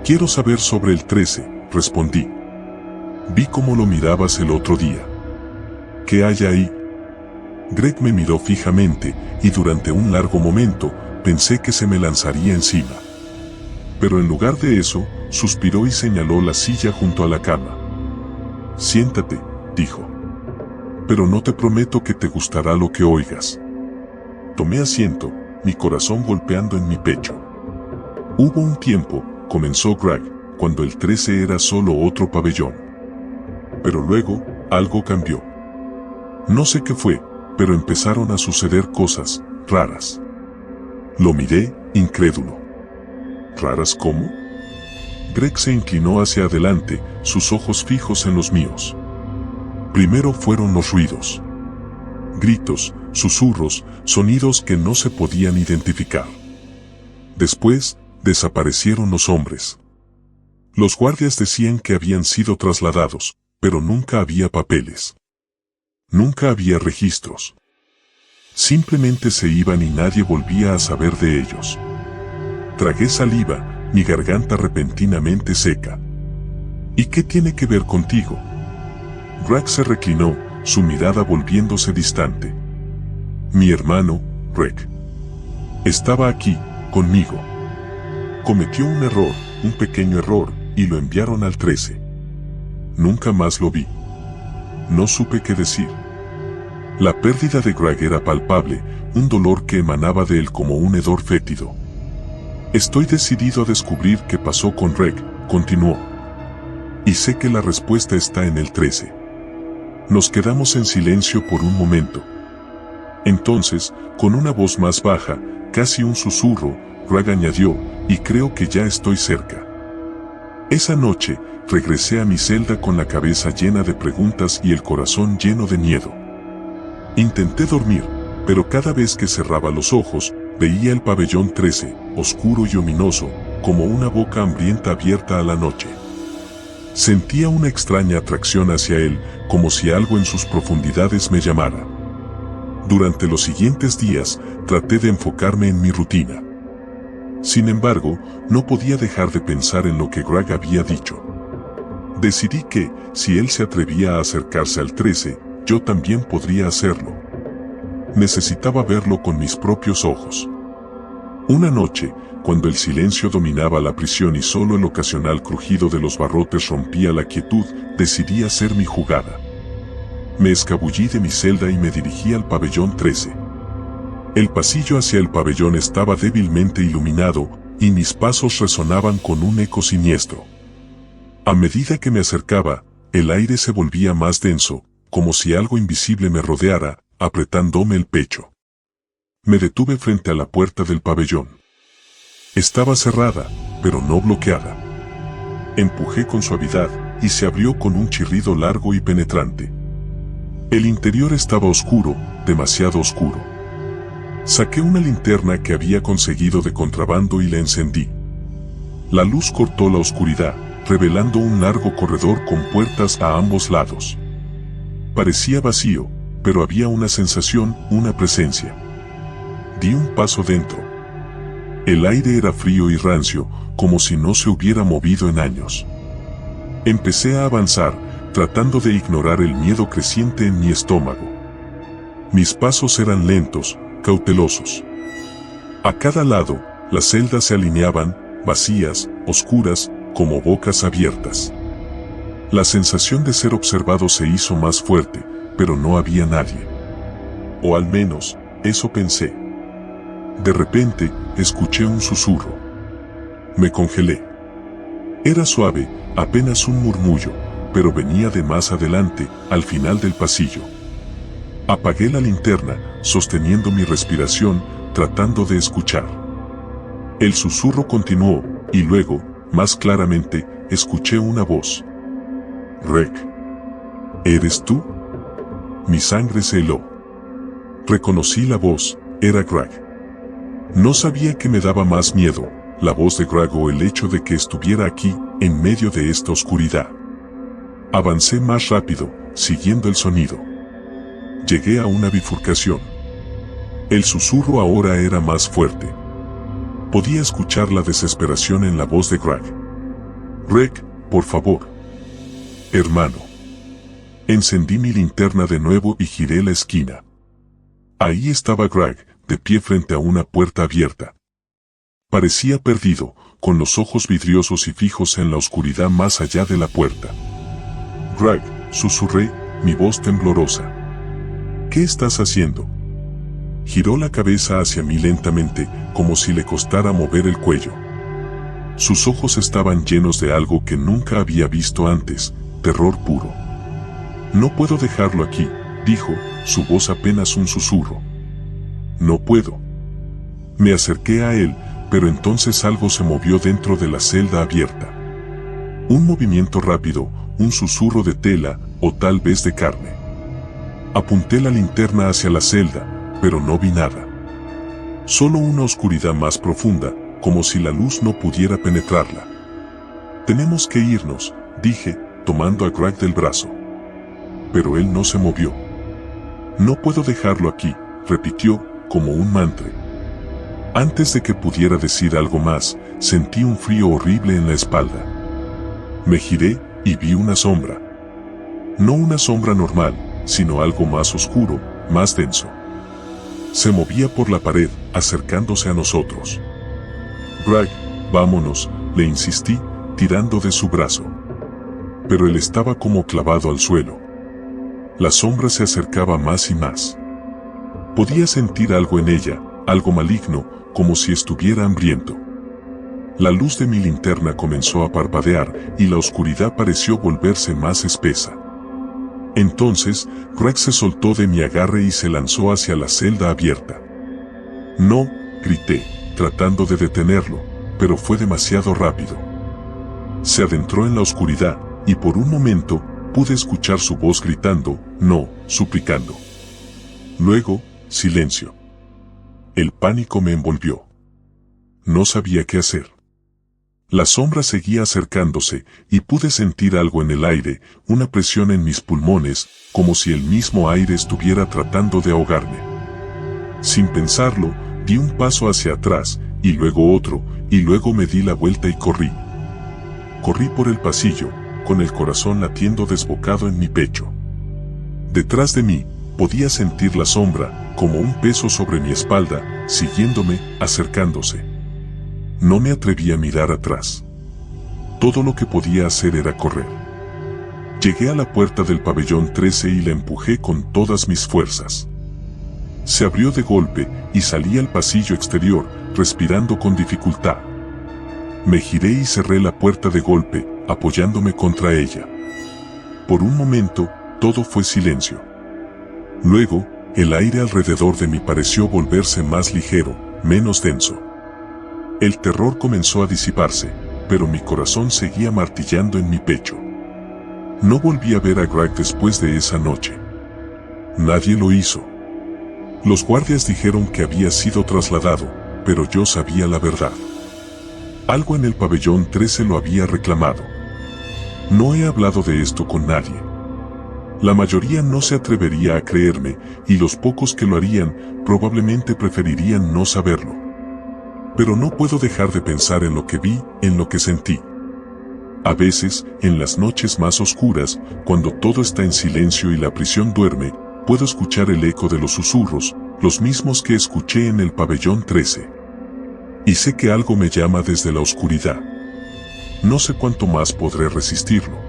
S2: «Quiero saber sobre el 13», respondí. Vi cómo lo mirabas el otro día. ¿Qué hay ahí? Greg me miró fijamente, y durante un largo momento, pensé que se me lanzaría encima. Pero en lugar de eso, suspiró y señaló la silla junto a la cama. Siéntate, dijo. Pero no te prometo que te gustará lo que oigas. Tomé asiento, mi corazón golpeando en mi pecho. Hubo un tiempo, comenzó Greg, cuando el 13 era solo otro pabellón. Pero luego, algo cambió. No sé qué fue, pero empezaron a suceder cosas raras. Lo miré, incrédulo. ¿Raras cómo? Greg se inclinó hacia adelante, sus ojos fijos en los míos. Primero fueron los ruidos. Gritos, susurros, sonidos que no se podían identificar. Después, desaparecieron los hombres. Los guardias decían que habían sido trasladados, pero nunca había papeles. Nunca había registros. Simplemente se iban y nadie volvía a saber de ellos. Tragué saliva, mi garganta repentinamente seca. ¿Y qué tiene que ver contigo? Greg se reclinó, su mirada volviéndose distante. Mi hermano, Greg. Estaba aquí, conmigo. Cometió un error, un pequeño error, y lo enviaron al 13. Nunca más lo vi. No supe qué decir. La pérdida de Greg era palpable, un dolor que emanaba de él como un hedor fétido. Estoy decidido a descubrir qué pasó con Greg, continuó. Y sé que la respuesta está en el 13. Nos quedamos en silencio por un momento. Entonces, con una voz más baja, casi un susurro, Greg añadió, y creo que ya estoy cerca. Esa noche, regresé a mi celda con la cabeza llena de preguntas y el corazón lleno de miedo. Intenté dormir, pero cada vez que cerraba los ojos, veía el pabellón 13, oscuro y ominoso, como una boca hambrienta abierta a la noche. Sentía una extraña atracción hacia él, como si algo en sus profundidades me llamara. Durante los siguientes días, traté de enfocarme en mi rutina. Sin embargo, no podía dejar de pensar en lo que Greg había dicho. Decidí que, si él se atrevía a acercarse al 13, yo también podría hacerlo. Necesitaba verlo con mis propios ojos. Una noche, cuando el silencio dominaba la prisión y solo el ocasional crujido de los barrotes rompía la quietud, decidí hacer mi jugada. Me escabullí de mi celda y me dirigí al pabellón 13. El pasillo hacia el pabellón estaba débilmente iluminado, y mis pasos resonaban con un eco siniestro. A medida que me acercaba, el aire se volvía más denso, como si algo invisible me rodeara, apretándome el pecho. Me detuve frente a la puerta del pabellón. Estaba cerrada, pero no bloqueada. Empujé con suavidad, y se abrió con un chirrido largo y penetrante. El interior estaba oscuro, demasiado oscuro. Saqué una linterna que había conseguido de contrabando y la encendí. La luz cortó la oscuridad, revelando un largo corredor con puertas a ambos lados. Parecía vacío, pero había una sensación, una presencia. Di un paso dentro. El aire era frío y rancio, como si no se hubiera movido en años. Empecé a avanzar, tratando de ignorar el miedo creciente en mi estómago. Mis pasos eran lentos, cautelosos. A cada lado, las celdas se alineaban, vacías, oscuras, como bocas abiertas. La sensación de ser observado se hizo más fuerte, pero no había nadie. O al menos, eso pensé. De repente, escuché un susurro. Me congelé. Era suave, apenas un murmullo, pero venía de más adelante, al final del pasillo. Apagué la linterna, sosteniendo mi respiración, tratando de escuchar. El susurro continuó, y luego, más claramente, escuché una voz. Greg. ¿Eres tú? Mi sangre se heló. Reconocí la voz, era Greg. No sabía qué me daba más miedo, la voz de Greg o el hecho de que estuviera aquí, en medio de esta oscuridad. Avancé más rápido, siguiendo el sonido. Llegué a una bifurcación. El susurro ahora era más fuerte. Podía escuchar la desesperación en la voz de Greg. Greg, por favor. Hermano. Encendí mi linterna de nuevo y giré la esquina. Ahí estaba Greg, de pie frente a una puerta abierta. Parecía perdido, con los ojos vidriosos y fijos en la oscuridad más allá de la puerta. Greg, susurré, mi voz temblorosa. ¿Qué estás haciendo? Giró la cabeza hacia mí lentamente, como si le costara mover el cuello. Sus ojos estaban llenos de algo que nunca había visto antes, terror puro. No puedo dejarlo aquí, dijo, su voz apenas un susurro. No puedo. Me acerqué a él, pero entonces algo se movió dentro de la celda abierta. Un movimiento rápido, un susurro de tela, o tal vez de carne. Apunté la linterna hacia la celda, pero no vi nada. Solo una oscuridad más profunda, como si la luz no pudiera penetrarla. Tenemos que irnos, dije, tomando a Greg del brazo. Pero él no se movió. No puedo dejarlo aquí, repitió, como un mantra. Antes de que pudiera decir algo más, sentí un frío horrible en la espalda. Me giré, y vi una sombra. No una sombra normal, sino algo más oscuro, más denso. Se movía por la pared, acercándose a nosotros. Greg, vámonos, le insistí, tirando de su brazo. Pero él estaba como clavado al suelo. La sombra se acercaba más y más. Podía sentir algo en ella, algo maligno, como si estuviera hambriento. La luz de mi linterna comenzó a parpadear y la oscuridad pareció volverse más espesa. Entonces, Greg se soltó de mi agarre y se lanzó hacia la celda abierta. «No», grité, tratando de detenerlo, pero fue demasiado rápido. Se adentró en la oscuridad, y por un momento, pude escuchar su voz gritando, «no», suplicando. Luego, silencio. El pánico me envolvió. No sabía qué hacer. La sombra seguía acercándose, y pude sentir algo en el aire, una presión en mis pulmones, como si el mismo aire estuviera tratando de ahogarme. Sin pensarlo, di un paso hacia atrás, y luego otro, y luego me di la vuelta y corrí. Corrí por el pasillo, con el corazón latiendo desbocado en mi pecho. Detrás de mí, podía sentir la sombra, como un peso sobre mi espalda, siguiéndome, acercándose. No me atreví a mirar atrás. Todo lo que podía hacer era correr. Llegué a la puerta del pabellón 13 y la empujé con todas mis fuerzas. Se abrió de golpe y salí al pasillo exterior, respirando con dificultad. Me giré y cerré la puerta de golpe, apoyándome contra ella. Por un momento, todo fue silencio. Luego, el aire alrededor de mí pareció volverse más ligero, menos denso. El terror comenzó a disiparse, pero mi corazón seguía martillando en mi pecho. No volví a ver a Greg después de esa noche. Nadie lo hizo. Los guardias dijeron que había sido trasladado, pero yo sabía la verdad. Algo en el pabellón 13 lo había reclamado. No he hablado de esto con nadie. La mayoría no se atrevería a creerme, y los pocos que lo harían, probablemente preferirían no saberlo. Pero no puedo dejar de pensar en lo que vi, en lo que sentí. A veces, en las noches más oscuras, cuando todo está en silencio y la prisión duerme, puedo escuchar el eco de los susurros, los mismos que escuché en el pabellón 13. Y sé que algo me llama desde la oscuridad. No sé cuánto más podré resistirlo.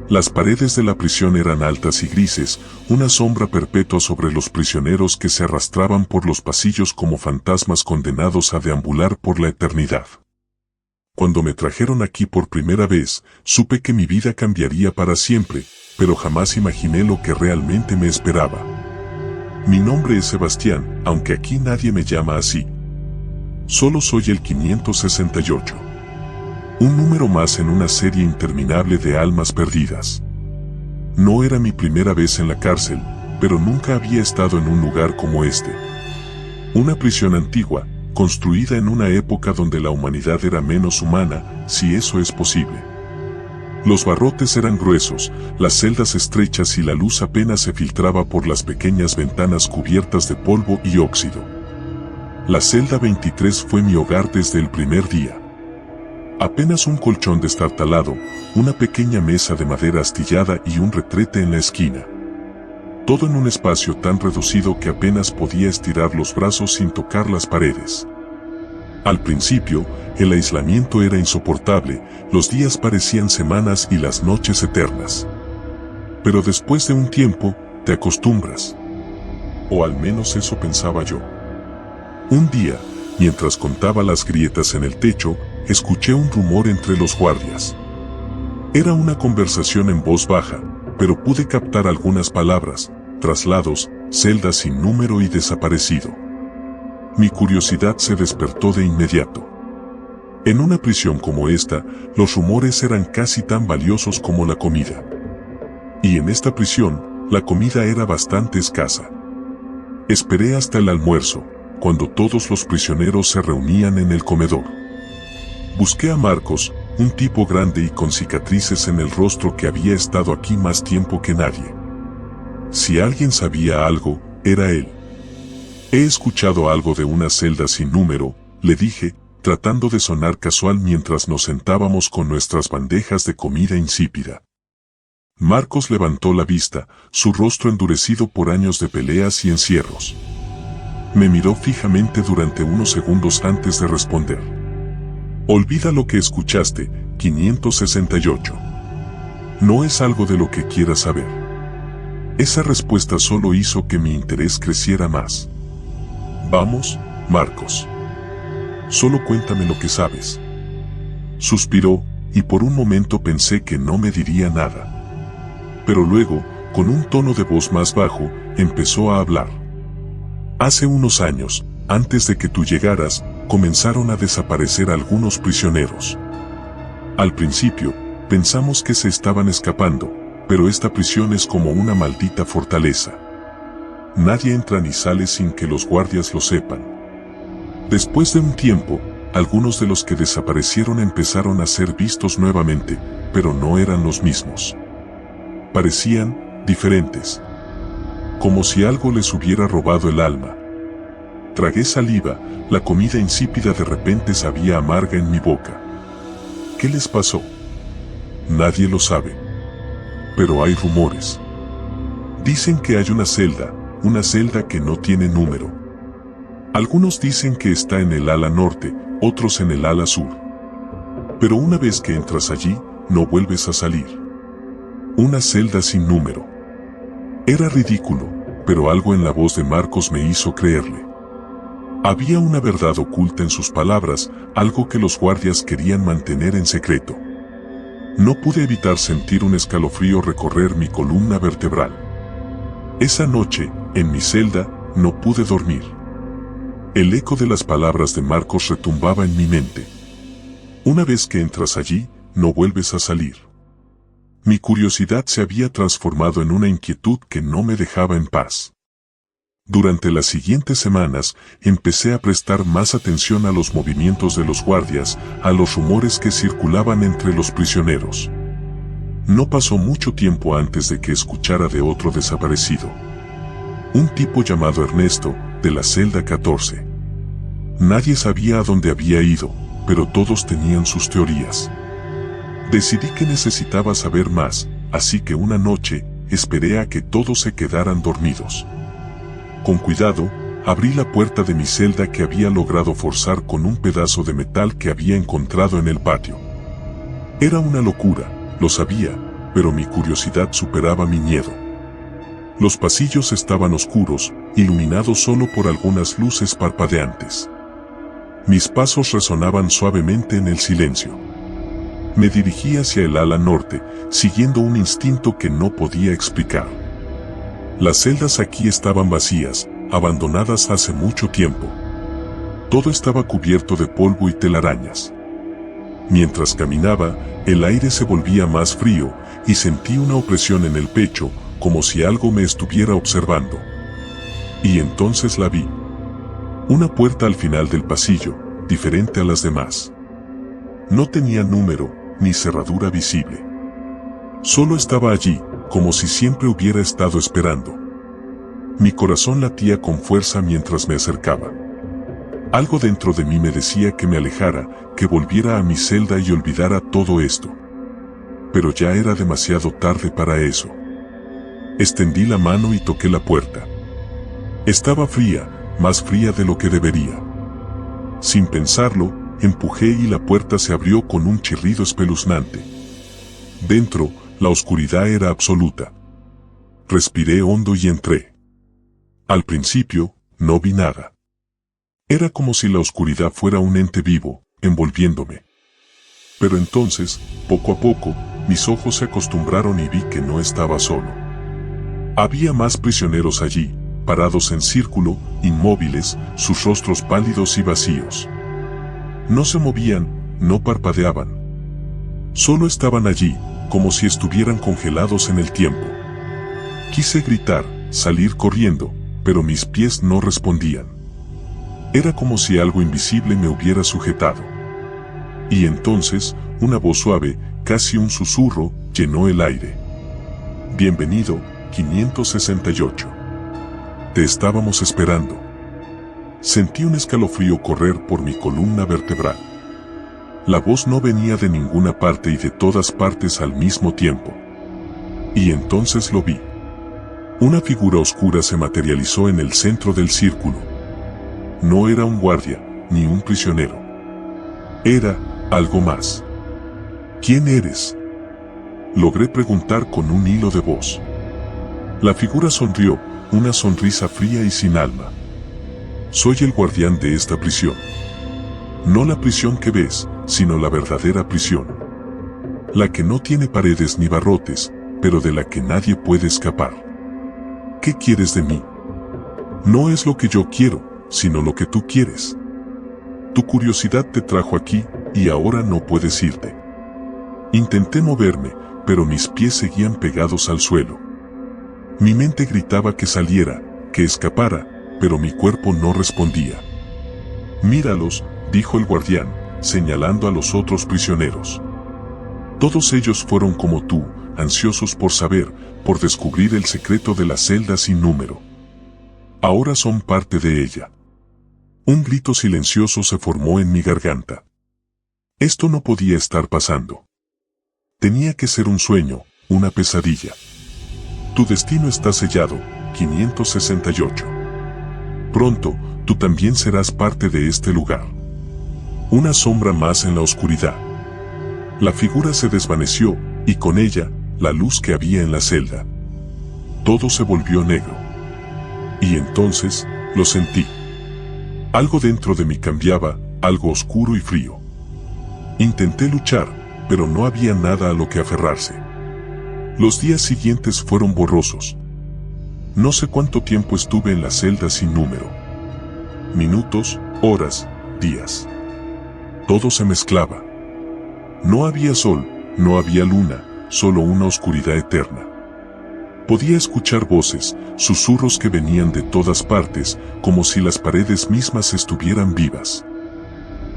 S2: Las paredes de la prisión eran altas y grises, una sombra perpetua sobre los prisioneros que se arrastraban por los pasillos como fantasmas condenados a deambular por la eternidad. Cuando me trajeron aquí por primera vez, supe que mi vida cambiaría para siempre, pero jamás imaginé lo que realmente me esperaba. Mi nombre es Sebastián, aunque aquí nadie me llama así. Solo soy el 568. Un número más en una serie interminable de almas perdidas. No era mi primera vez en la cárcel, pero nunca había estado en un lugar como este. Una prisión antigua, construida en una época donde la humanidad era menos humana, si eso es posible. Los barrotes eran gruesos, las celdas estrechas y la luz apenas se filtraba por las pequeñas ventanas cubiertas de polvo y óxido. La celda 23 fue mi hogar desde el primer día. Apenas un colchón destartalado, una pequeña mesa de madera astillada y un retrete en la esquina. Todo en un espacio tan reducido que apenas podía estirar los brazos sin tocar las paredes. Al principio, el aislamiento era insoportable, los días parecían semanas y las noches eternas. Pero después de un tiempo, te acostumbras. O al menos eso pensaba yo. Un día, mientras contaba las grietas en el techo, escuché un rumor entre los guardias. Era una conversación en voz baja, pero pude captar algunas palabras: traslados, celdas sin número y desaparecido. Mi curiosidad se despertó de inmediato. En una prisión como esta, los rumores eran casi tan valiosos como la comida. Y en esta prisión, la comida era bastante escasa. Esperé hasta el almuerzo, cuando todos los prisioneros se reunían en el comedor. Busqué a Marcos, un tipo grande y con cicatrices en el rostro que había estado aquí más tiempo que nadie. Si alguien sabía algo, era él. He escuchado algo de una celda sin número, le dije, tratando de sonar casual mientras nos sentábamos con nuestras bandejas de comida insípida. Marcos levantó la vista, su rostro endurecido por años de peleas y encierros. Me miró fijamente durante unos segundos antes de responder. Olvida lo que escuchaste, 568. No es algo de lo que quieras saber. Esa respuesta solo hizo que mi interés creciera más. Vamos, Marcos. Solo cuéntame lo que sabes. Suspiró, y por un momento pensé que no me diría nada. Pero luego, con un tono de voz más bajo, empezó a hablar. Hace unos años, antes de que tú llegaras, comenzaron a desaparecer algunos prisioneros. Al principio, pensamos que se estaban escapando, pero esta prisión es como una maldita fortaleza. Nadie entra ni sale sin que los guardias lo sepan. Después de un tiempo, algunos de los que desaparecieron empezaron a ser vistos nuevamente, pero no eran los mismos. Parecían diferentes. Como si algo les hubiera robado el alma. Tragué saliva, la comida insípida de repente sabía amarga en mi boca. ¿Qué les pasó? Nadie lo sabe. Pero hay rumores. Dicen que hay una celda que no tiene número. Algunos dicen que está en el ala norte, otros en el ala sur. Pero una vez que entras allí, no vuelves a salir. Una celda sin número. Era ridículo, pero algo en la voz de Marcos me hizo creerle. Había una verdad oculta en sus palabras, algo que los guardias querían mantener en secreto. No pude evitar sentir un escalofrío recorrer mi columna vertebral. Esa noche, en mi celda, no pude dormir. El eco de las palabras de Marcos retumbaba en mi mente. Una vez que entras allí, no vuelves a salir. Mi curiosidad se había transformado en una inquietud que no me dejaba en paz. Durante las siguientes semanas, empecé a prestar más atención a los movimientos de los guardias, a los rumores que circulaban entre los prisioneros. No pasó mucho tiempo antes de que escuchara de otro desaparecido. Un tipo llamado Ernesto, de la celda 14. Nadie sabía a dónde había ido, pero todos tenían sus teorías. Decidí que necesitaba saber más, así que una noche, esperé a que todos se quedaran dormidos. Con cuidado, abrí la puerta de mi celda que había logrado forzar con un pedazo de metal que había encontrado en el patio. Era una locura, lo sabía, pero mi curiosidad superaba mi miedo. Los pasillos estaban oscuros, iluminados solo por algunas luces parpadeantes. Mis pasos resonaban suavemente en el silencio. Me dirigí hacia el ala norte, siguiendo un instinto que no podía explicar. Las celdas aquí estaban vacías, abandonadas hace mucho tiempo. Todo estaba cubierto de polvo y telarañas. Mientras caminaba, el aire se volvía más frío, y sentí una opresión en el pecho, como si algo me estuviera observando. Y entonces la vi. Una puerta al final del pasillo, diferente a las demás. No tenía número, ni cerradura visible. Solo estaba allí, como si siempre hubiera estado esperando. Mi corazón latía con fuerza mientras me acercaba. Algo dentro de mí me decía que me alejara, que volviera a mi celda y olvidara todo esto. Pero ya era demasiado tarde para eso. Extendí la mano y toqué la puerta. Estaba fría, más fría de lo que debería. Sin pensarlo, empujé y la puerta se abrió con un chirrido espeluznante. Dentro, la oscuridad era absoluta. Respiré hondo y entré. Al principio, no vi nada. Era como si la oscuridad fuera un ente vivo, envolviéndome. Pero entonces, poco a poco, mis ojos se acostumbraron y vi que no estaba solo. Había más prisioneros allí, parados en círculo, inmóviles, sus rostros pálidos y vacíos. No se movían, no parpadeaban. Solo estaban allí, como si estuvieran congelados en el tiempo. Quise gritar, salir corriendo, pero mis pies no respondían. Era como si algo invisible me hubiera sujetado. Y entonces, una voz suave, casi un susurro, llenó el aire. Bienvenido, 568. Te estábamos esperando. Sentí un escalofrío correr por mi columna vertebral. La voz no venía de ninguna parte y de todas partes al mismo tiempo. Y entonces lo vi. Una figura oscura se materializó en el centro del círculo. No era un guardia, ni un prisionero. Era algo más. ¿Quién eres?, logré preguntar con un hilo de voz. La figura sonrió, una sonrisa fría y sin alma. Soy el guardián de esta prisión. No la prisión que ves, sino la verdadera prisión. La que no tiene paredes ni barrotes, pero de la que nadie puede escapar. ¿Qué quieres de mí? No es lo que yo quiero, sino lo que tú quieres. Tu curiosidad te trajo aquí, y ahora no puedes irte. Intenté moverme, pero mis pies seguían pegados al suelo. Mi mente gritaba que saliera, que escapara, pero mi cuerpo no respondía. Míralos, dijo el guardián, señalando a los otros prisioneros. Todos ellos fueron como tú, ansiosos por saber, por descubrir el secreto de la celda sin número. Ahora son parte de ella. Un grito silencioso se formó en mi garganta. Esto no podía estar pasando. Tenía que ser un sueño, una pesadilla. Tu destino está sellado, 568. Pronto, tú también serás parte de este lugar. Una sombra más en la oscuridad. La figura se desvaneció, y con ella, la luz que había en la celda. Todo se volvió negro. Y entonces, lo sentí. Algo dentro de mí cambiaba, algo oscuro y frío. Intenté luchar, pero no había nada a lo que aferrarse. Los días siguientes fueron borrosos. No sé cuánto tiempo estuve en la celda sin número. Minutos, horas, días. Todo se mezclaba. No había sol, no había luna, solo una oscuridad eterna. Podía escuchar voces, susurros que venían de todas partes, como si las paredes mismas estuvieran vivas.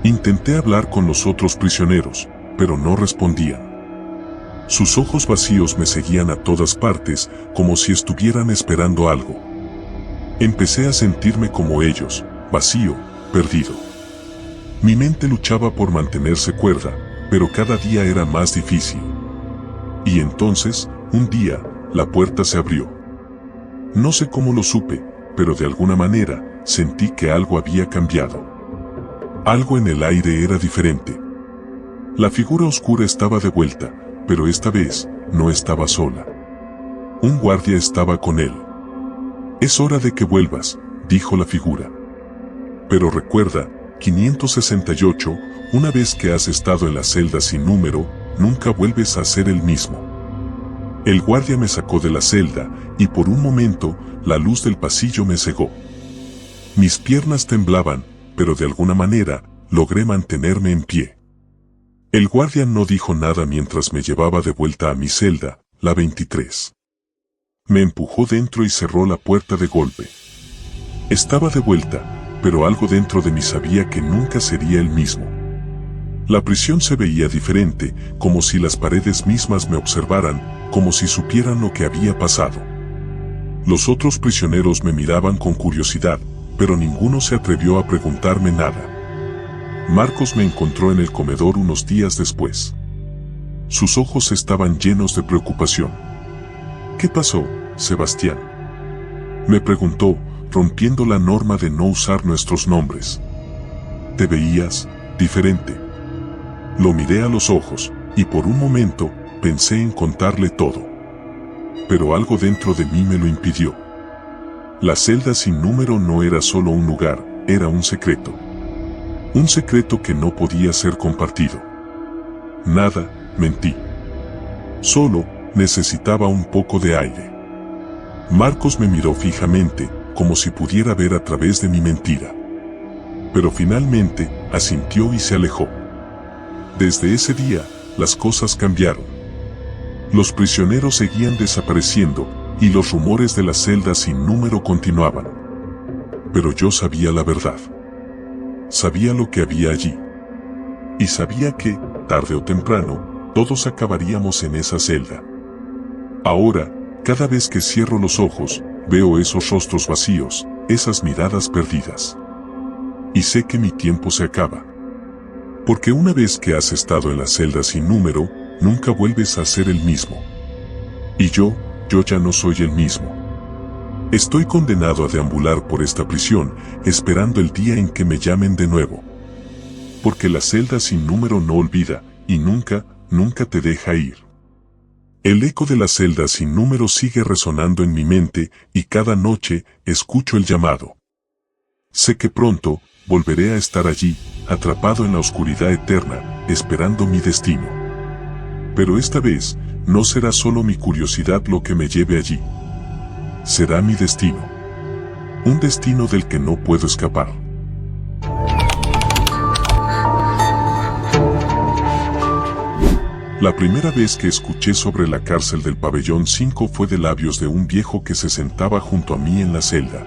S2: Intenté hablar con los otros prisioneros, pero no respondían. Sus ojos vacíos me seguían a todas partes, como si estuvieran esperando algo. Empecé a sentirme como ellos, vacío, perdido. Mi mente luchaba por mantenerse cuerda, pero cada día era más difícil. Y entonces, un día, la puerta se abrió. No sé cómo lo supe, pero de alguna manera, sentí que algo había cambiado. Algo en el aire era diferente. La figura oscura estaba de vuelta, pero esta vez, no estaba sola. Un guardia estaba con él. Es hora de que vuelvas, dijo la figura. Pero recuerda, 568, una vez que has estado en la celda sin número, nunca vuelves a ser el mismo. El guardia me sacó de la celda, y por un momento, la luz del pasillo me cegó. Mis piernas temblaban, pero de alguna manera, logré mantenerme en pie. El guardia no dijo nada mientras me llevaba de vuelta a mi celda, la 23. Me empujó dentro y cerró la puerta de golpe. Estaba de vuelta, pero algo dentro de mí sabía que nunca sería el mismo. La prisión se veía diferente, como si las paredes mismas me observaran, como si supieran lo que había pasado. Los otros prisioneros me miraban con curiosidad, pero ninguno se atrevió a preguntarme nada. Marcos me encontró en el comedor unos días después. Sus ojos estaban llenos de preocupación. ¿Qué pasó, Sebastián?, me preguntó, rompiendo la norma de no usar nuestros nombres. Te veías diferente. Lo miré a los ojos, y por un momento, pensé en contarle todo. Pero algo dentro de mí me lo impidió. La celda sin número no era solo un lugar, era un secreto. Un secreto que no podía ser compartido. Nada, mentí. Solo, necesitaba un poco de aire. Marcos me miró fijamente, como si pudiera ver a través de mi mentira. Pero finalmente, asintió y se alejó. Desde ese día, las cosas cambiaron. Los prisioneros seguían desapareciendo, y los rumores de la celda sin número continuaban. Pero yo sabía la verdad. Sabía lo que había allí. Y sabía que, tarde o temprano, todos acabaríamos en esa celda. Ahora, cada vez que cierro los ojos, veo esos rostros vacíos, esas miradas perdidas. Y sé que mi tiempo se acaba. Porque una vez que has estado en la celda sin número, nunca vuelves a ser el mismo. Y yo ya no soy el mismo. Estoy condenado a deambular por esta prisión, esperando el día en que me llamen de nuevo. Porque la celda sin número no olvida, y nunca te deja ir. El eco de la celda sin número sigue resonando en mi mente, y cada noche escucho el llamado. Sé que pronto volveré a estar allí, atrapado en la oscuridad eterna, esperando mi destino. Pero esta vez, no será solo mi curiosidad lo que me lleve allí. Será mi destino. Un destino del que no puedo escapar. La primera vez que escuché sobre la cárcel del pabellón 5 fue de labios de un viejo que se sentaba junto a mí en la celda.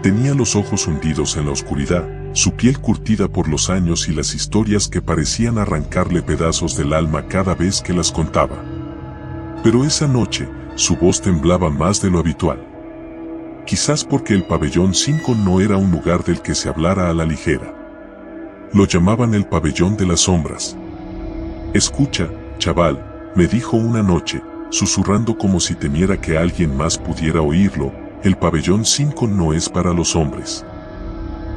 S2: Tenía los ojos hundidos en la oscuridad, su piel curtida por los años y las historias que parecían arrancarle pedazos del alma cada vez que las contaba. Pero esa noche, su voz temblaba más de lo habitual. Quizás porque el pabellón 5 no era un lugar del que se hablara a la ligera. Lo llamaban el pabellón de las sombras. «Escucha, chaval», me dijo una noche, susurrando como si temiera que alguien más pudiera oírlo, «el pabellón 5 no es para los hombres.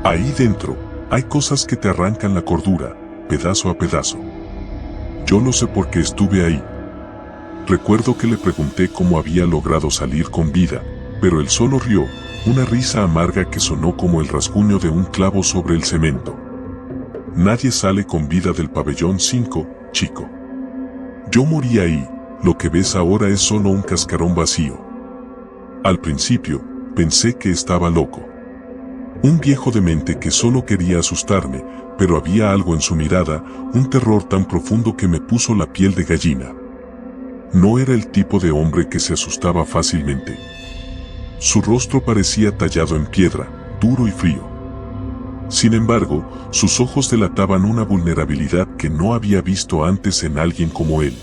S2: Ahí dentro, hay cosas que te arrancan la cordura, pedazo a pedazo. Yo lo sé porque estuve ahí». Recuerdo que le pregunté cómo había logrado salir con vida, pero él solo rió, una risa amarga que sonó como el rasguño de un clavo sobre el cemento. «Nadie sale con vida del pabellón 5, chico. Yo morí ahí, lo que ves ahora es solo un cascarón vacío». Al principio, pensé que estaba loco. Un viejo demente que solo quería asustarme, pero había algo en su mirada, un terror tan profundo que me puso la piel de gallina. No era el tipo de hombre que se asustaba fácilmente. Su rostro parecía tallado en piedra, duro y frío. Sin embargo, sus ojos delataban una vulnerabilidad que no había visto antes en alguien como él.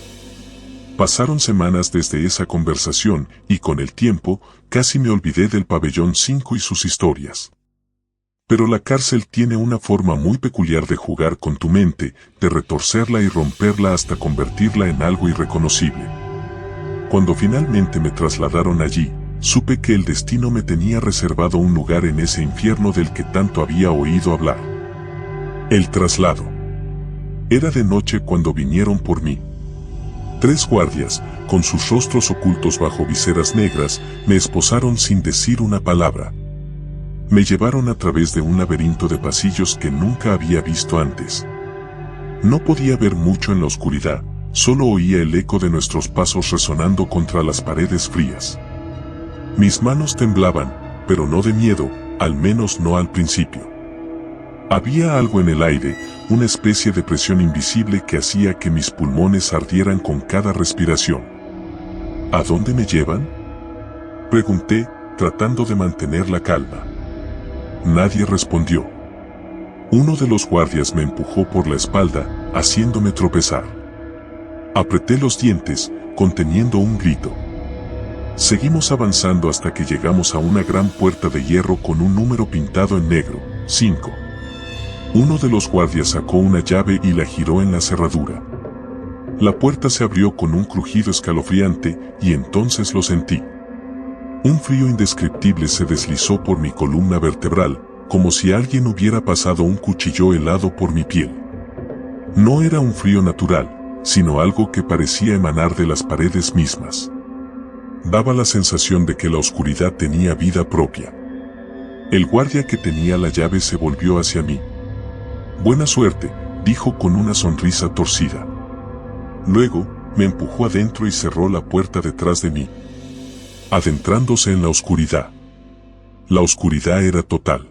S2: Pasaron semanas desde esa conversación y con el tiempo, casi me olvidé del pabellón 5 y sus historias. Pero la cárcel tiene una forma muy peculiar de jugar con tu mente, de retorcerla y romperla hasta convertirla en algo irreconocible. Cuando finalmente me trasladaron allí, supe que el destino me tenía reservado un lugar en ese infierno del que tanto había oído hablar. El traslado. Era de noche cuando vinieron por mí. 3 guardias, con sus rostros ocultos bajo viseras negras, me esposaron sin decir una palabra. Me llevaron a través de un laberinto de pasillos que nunca había visto antes. No podía ver mucho en la oscuridad, solo oía el eco de nuestros pasos resonando contra las paredes frías. Mis manos temblaban, pero no de miedo, al menos no al principio. Había algo en el aire, una especie de presión invisible que hacía que mis pulmones ardieran con cada respiración. ¿A dónde me llevan?, pregunté, tratando de mantener la calma. Nadie respondió. Uno de los guardias me empujó por la espalda, haciéndome tropezar. Apreté los dientes, conteniendo un grito. Seguimos avanzando hasta que llegamos a una gran puerta de hierro con un número pintado en negro, 5. Uno de los guardias sacó una llave y la giró en la cerradura. La puerta se abrió con un crujido escalofriante y entonces lo sentí. Un frío indescriptible se deslizó por mi columna vertebral, como si alguien hubiera pasado un cuchillo helado por mi piel. No era un frío natural, sino algo que parecía emanar de las paredes mismas. Daba la sensación de que la oscuridad tenía vida propia. El guardia que tenía la llave se volvió hacia mí. «Buena suerte», dijo con una sonrisa torcida. Luego, me empujó adentro y cerró la puerta detrás de mí, adentrándose en la oscuridad. La oscuridad era total.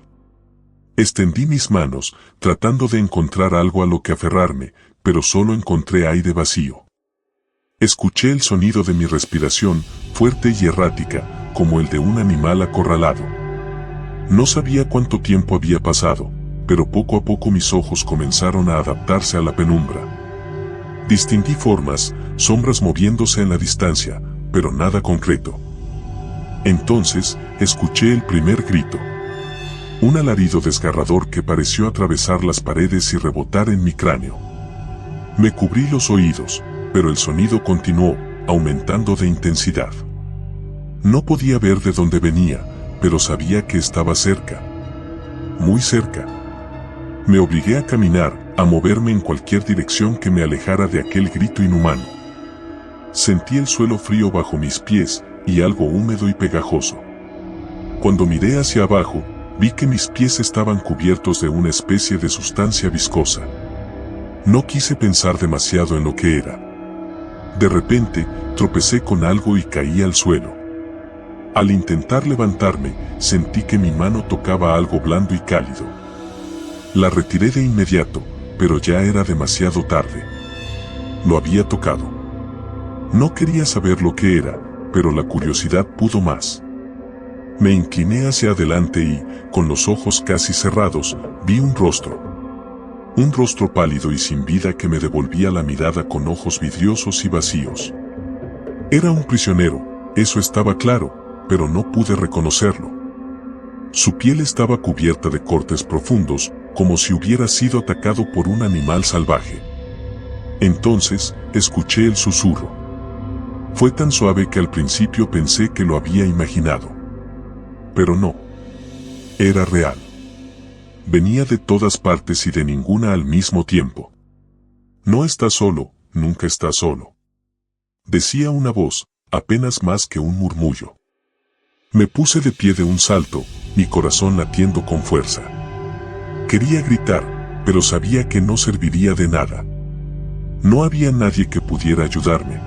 S2: Extendí mis manos, tratando de encontrar algo a lo que aferrarme, pero solo encontré aire vacío. Escuché el sonido de mi respiración, fuerte y errática, como el de un animal acorralado. No sabía cuánto tiempo había pasado, pero poco a poco mis ojos comenzaron a adaptarse a la penumbra. Distinguí formas, sombras moviéndose en la distancia, pero nada concreto. Entonces, escuché el primer grito. Un alarido desgarrador que pareció atravesar las paredes y rebotar en mi cráneo. Me cubrí los oídos, pero el sonido continuó, aumentando de intensidad. No podía ver de dónde venía, pero sabía que estaba cerca. Muy cerca. Me obligué a caminar, a moverme en cualquier dirección que me alejara de aquel grito inhumano. Sentí el suelo frío bajo mis pies y algo húmedo y pegajoso. Cuando miré hacia abajo, vi que mis pies estaban cubiertos de una especie de sustancia viscosa. No quise pensar demasiado en lo que era. De repente, tropecé con algo y caí al suelo. Al intentar levantarme, sentí que mi mano tocaba algo blando y cálido. La retiré de inmediato, pero ya era demasiado tarde. Lo había tocado. No quería saber lo que era, pero la curiosidad pudo más. Me incliné hacia adelante y, con los ojos casi cerrados, vi un rostro. Un rostro pálido y sin vida que me devolvía la mirada con ojos vidriosos y vacíos. Era un prisionero, eso estaba claro, pero no pude reconocerlo. Su piel estaba cubierta de cortes profundos, como si hubiera sido atacado por un animal salvaje. Entonces, escuché el susurro. Fue tan suave que al principio pensé que lo había imaginado. Pero no. Era real. Venía de todas partes y de ninguna al mismo tiempo. No estás solo, nunca estás solo. Decía una voz, apenas más que un murmullo. Me puse de pie de un salto, mi corazón latiendo con fuerza. Quería gritar, pero sabía que no serviría de nada. No había nadie que pudiera ayudarme.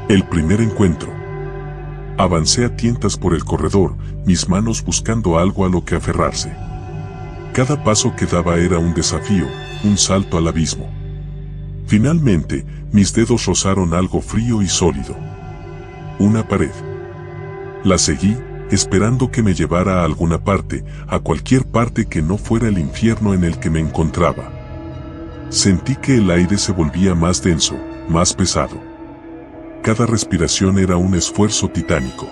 S2: El primer encuentro. Avancé a tientas por el corredor, mis manos buscando algo a lo que aferrarse. Cada paso que daba era un desafío, un salto al abismo. Finalmente, mis dedos rozaron algo frío y sólido. Una pared. La seguí, esperando que me llevara a alguna parte, a cualquier parte que no fuera el infierno en el que me encontraba. Sentí que el aire se volvía más denso, más pesado. Cada respiración era un esfuerzo titánico.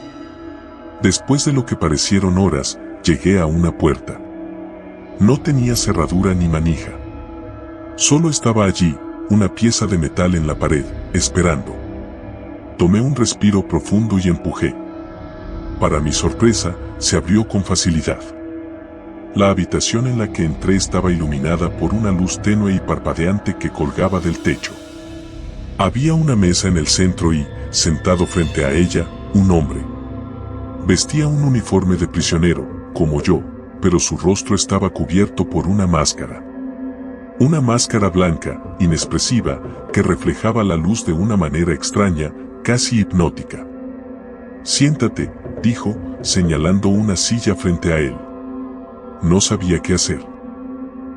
S2: Después de lo que parecieron horas, llegué a una puerta. No tenía cerradura ni manija. Solo estaba allí, una pieza de metal en la pared, esperando. Tomé un respiro profundo y empujé. Para mi sorpresa, se abrió con facilidad. La habitación en la que entré estaba iluminada por una luz tenue y parpadeante que colgaba del techo. Había una mesa en el centro y, sentado frente a ella, un hombre. Vestía un uniforme de prisionero, como yo, pero su rostro estaba cubierto por una máscara. Una máscara blanca, inexpresiva, que reflejaba la luz de una manera extraña, casi hipnótica. «Siéntate», dijo, señalando una silla frente a él. No sabía qué hacer.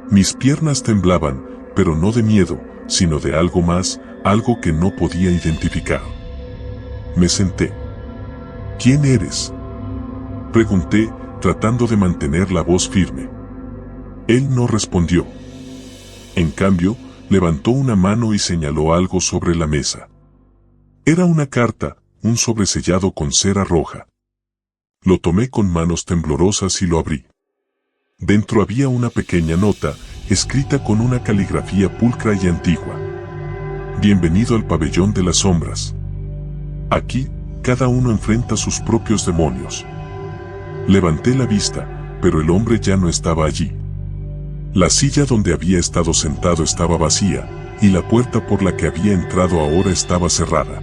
S2: Mis piernas temblaban, pero no de miedo, sino de algo más, algo que no podía identificar. Me senté. «¿Quién eres?», pregunté, tratando de mantener la voz firme. Él no respondió. En cambio, levantó una mano y señaló algo sobre la mesa. Era una carta, un sobresellado con cera roja. Lo tomé con manos temblorosas y lo abrí. Dentro había una pequeña nota, escrita con una caligrafía pulcra y antigua. «Bienvenido al pabellón de las sombras. Aquí, cada uno enfrenta sus propios demonios». Levanté la vista, pero el hombre ya no estaba allí. La silla donde había estado sentado estaba vacía, y la puerta por la que había entrado ahora estaba cerrada.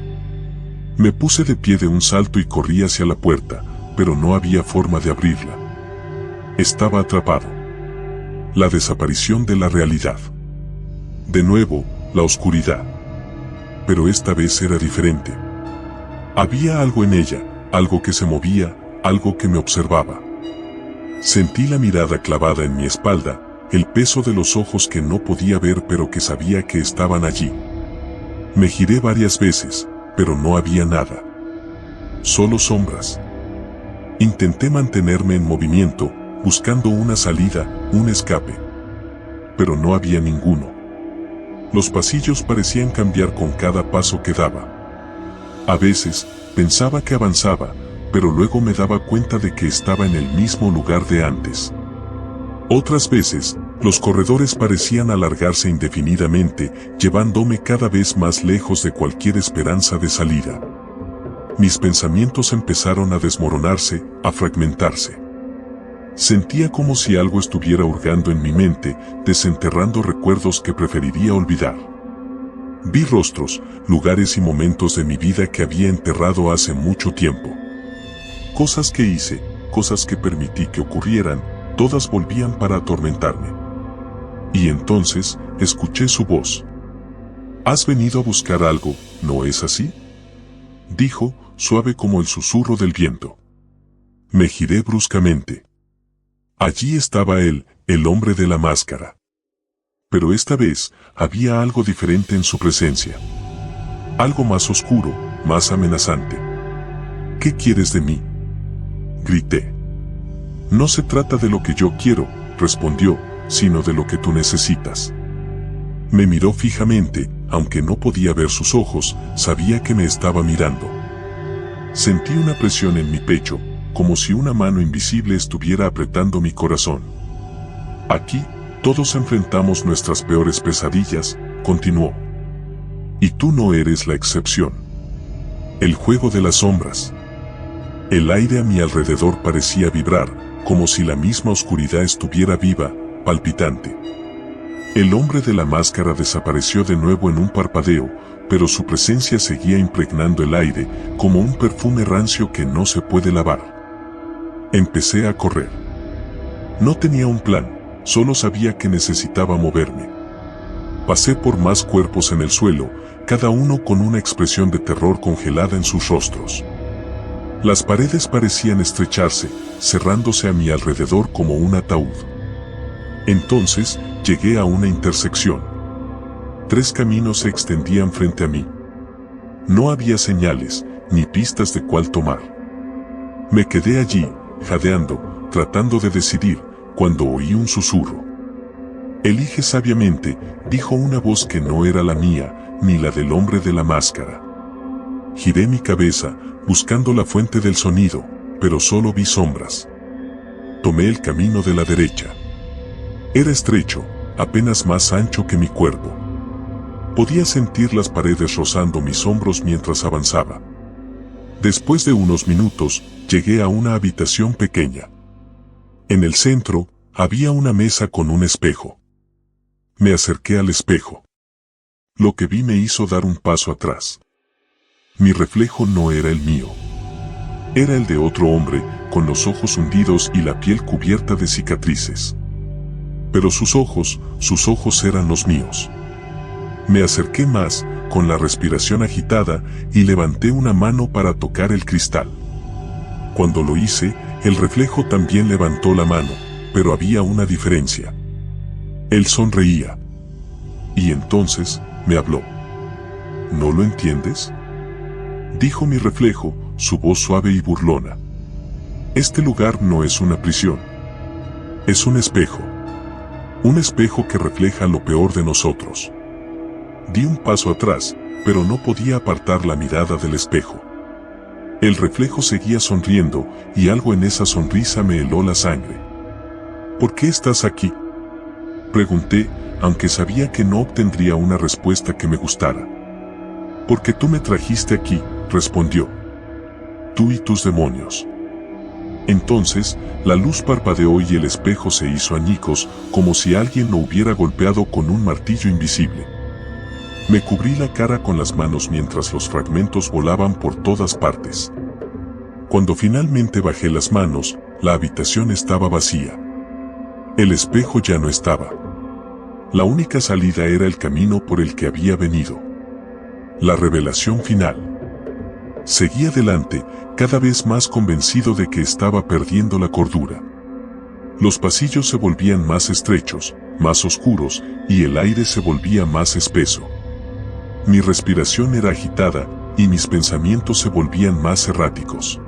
S2: Me puse de pie de un salto y corrí hacia la puerta, pero no había forma de abrirla. Estaba atrapado. La desaparición de la realidad. De nuevo, la oscuridad. Pero esta vez era diferente. Había algo en ella, algo que se movía, algo que me observaba. Sentí la mirada clavada en mi espalda, el peso de los ojos que no podía ver pero que sabía que estaban allí. Me giré varias veces, pero no había nada. Solo sombras. Intenté mantenerme en movimiento, buscando una salida, un escape. Pero no había ninguno. Los pasillos parecían cambiar con cada paso que daba. A veces, pensaba que avanzaba, pero luego me daba cuenta de que estaba en el mismo lugar de antes. Otras veces, los corredores parecían alargarse indefinidamente, llevándome cada vez más lejos de cualquier esperanza de salida. Mis pensamientos empezaron a desmoronarse, a fragmentarse. Sentía como si algo estuviera hurgando en mi mente, desenterrando recuerdos que preferiría olvidar. Vi rostros, lugares y momentos de mi vida que había enterrado hace mucho tiempo. Cosas que hice, cosas que permití que ocurrieran, todas volvían para atormentarme. Y entonces, escuché su voz. «Has venido a buscar algo, ¿no es así?», dijo, suave como el susurro del viento. Me giré bruscamente. Allí estaba él, el hombre de la máscara. Pero esta vez, había algo diferente en su presencia. Algo más oscuro, más amenazante. «¿Qué quieres de mí?», grité. «No se trata de lo que yo quiero», respondió, «sino de lo que tú necesitas». Me miró fijamente, aunque no podía ver sus ojos, sabía que me estaba mirando. Sentí una presión en mi pecho, como si una mano invisible estuviera apretando mi corazón. «Aquí, todos enfrentamos nuestras peores pesadillas», continuó. «Y tú no eres la excepción». El juego de las sombras. El aire a mi alrededor parecía vibrar, como si la misma oscuridad estuviera viva, palpitante. El hombre de la máscara desapareció de nuevo en un parpadeo, pero su presencia seguía impregnando el aire, como un perfume rancio que no se puede lavar. Empecé a correr. No tenía un plan, solo sabía que necesitaba moverme. Pasé por más cuerpos en el suelo, cada uno con una expresión de terror congelada en sus rostros. Las paredes parecían estrecharse, cerrándose a mi alrededor como un ataúd. Entonces, llegué a una intersección. 3 caminos se extendían frente a mí. No había señales, ni pistas de cuál tomar. Me quedé allí, jadeando, tratando de decidir, cuando oí un susurro. «Elige sabiamente», dijo una voz que no era la mía, ni la del hombre de la máscara. Giré mi cabeza, buscando la fuente del sonido, pero solo vi sombras. Tomé el camino de la derecha. Era estrecho, apenas más ancho que mi cuerpo. Podía sentir las paredes rozando mis hombros mientras avanzaba. Después de unos minutos, llegué a una habitación pequeña. En el centro, había una mesa con un espejo. Me acerqué al espejo. Lo que vi me hizo dar un paso atrás. Mi reflejo no era el mío. Era el de otro hombre, con los ojos hundidos y la piel cubierta de cicatrices. Pero sus ojos eran los míos. Me acerqué más, con la respiración agitada, y levanté una mano para tocar el cristal. Cuando lo hice, el reflejo también levantó la mano, pero había una diferencia. Él sonreía. Y entonces, me habló. «¿No lo entiendes?», dijo mi reflejo, su voz suave y burlona. «Este lugar no es una prisión. Es un espejo. Un espejo que refleja lo peor de nosotros». Di un paso atrás, pero no podía apartar la mirada del espejo. El reflejo seguía sonriendo, y algo en esa sonrisa me heló la sangre. «¿Por qué estás aquí?», pregunté, aunque sabía que no obtendría una respuesta que me gustara. «Porque tú me trajiste aquí», respondió. «Tú y tus demonios». Entonces, la luz parpadeó y el espejo se hizo añicos, como si alguien lo hubiera golpeado con un martillo invisible. Me cubrí la cara con las manos mientras los fragmentos volaban por todas partes. Cuando finalmente bajé las manos, la habitación estaba vacía. El espejo ya no estaba. La única salida era el camino por el que había venido. La revelación final. Seguí adelante, cada vez más convencido de que estaba perdiendo la cordura. Los pasillos se volvían más estrechos, más oscuros, y el aire se volvía más espeso. Mi respiración era agitada, y mis pensamientos se volvían más erráticos.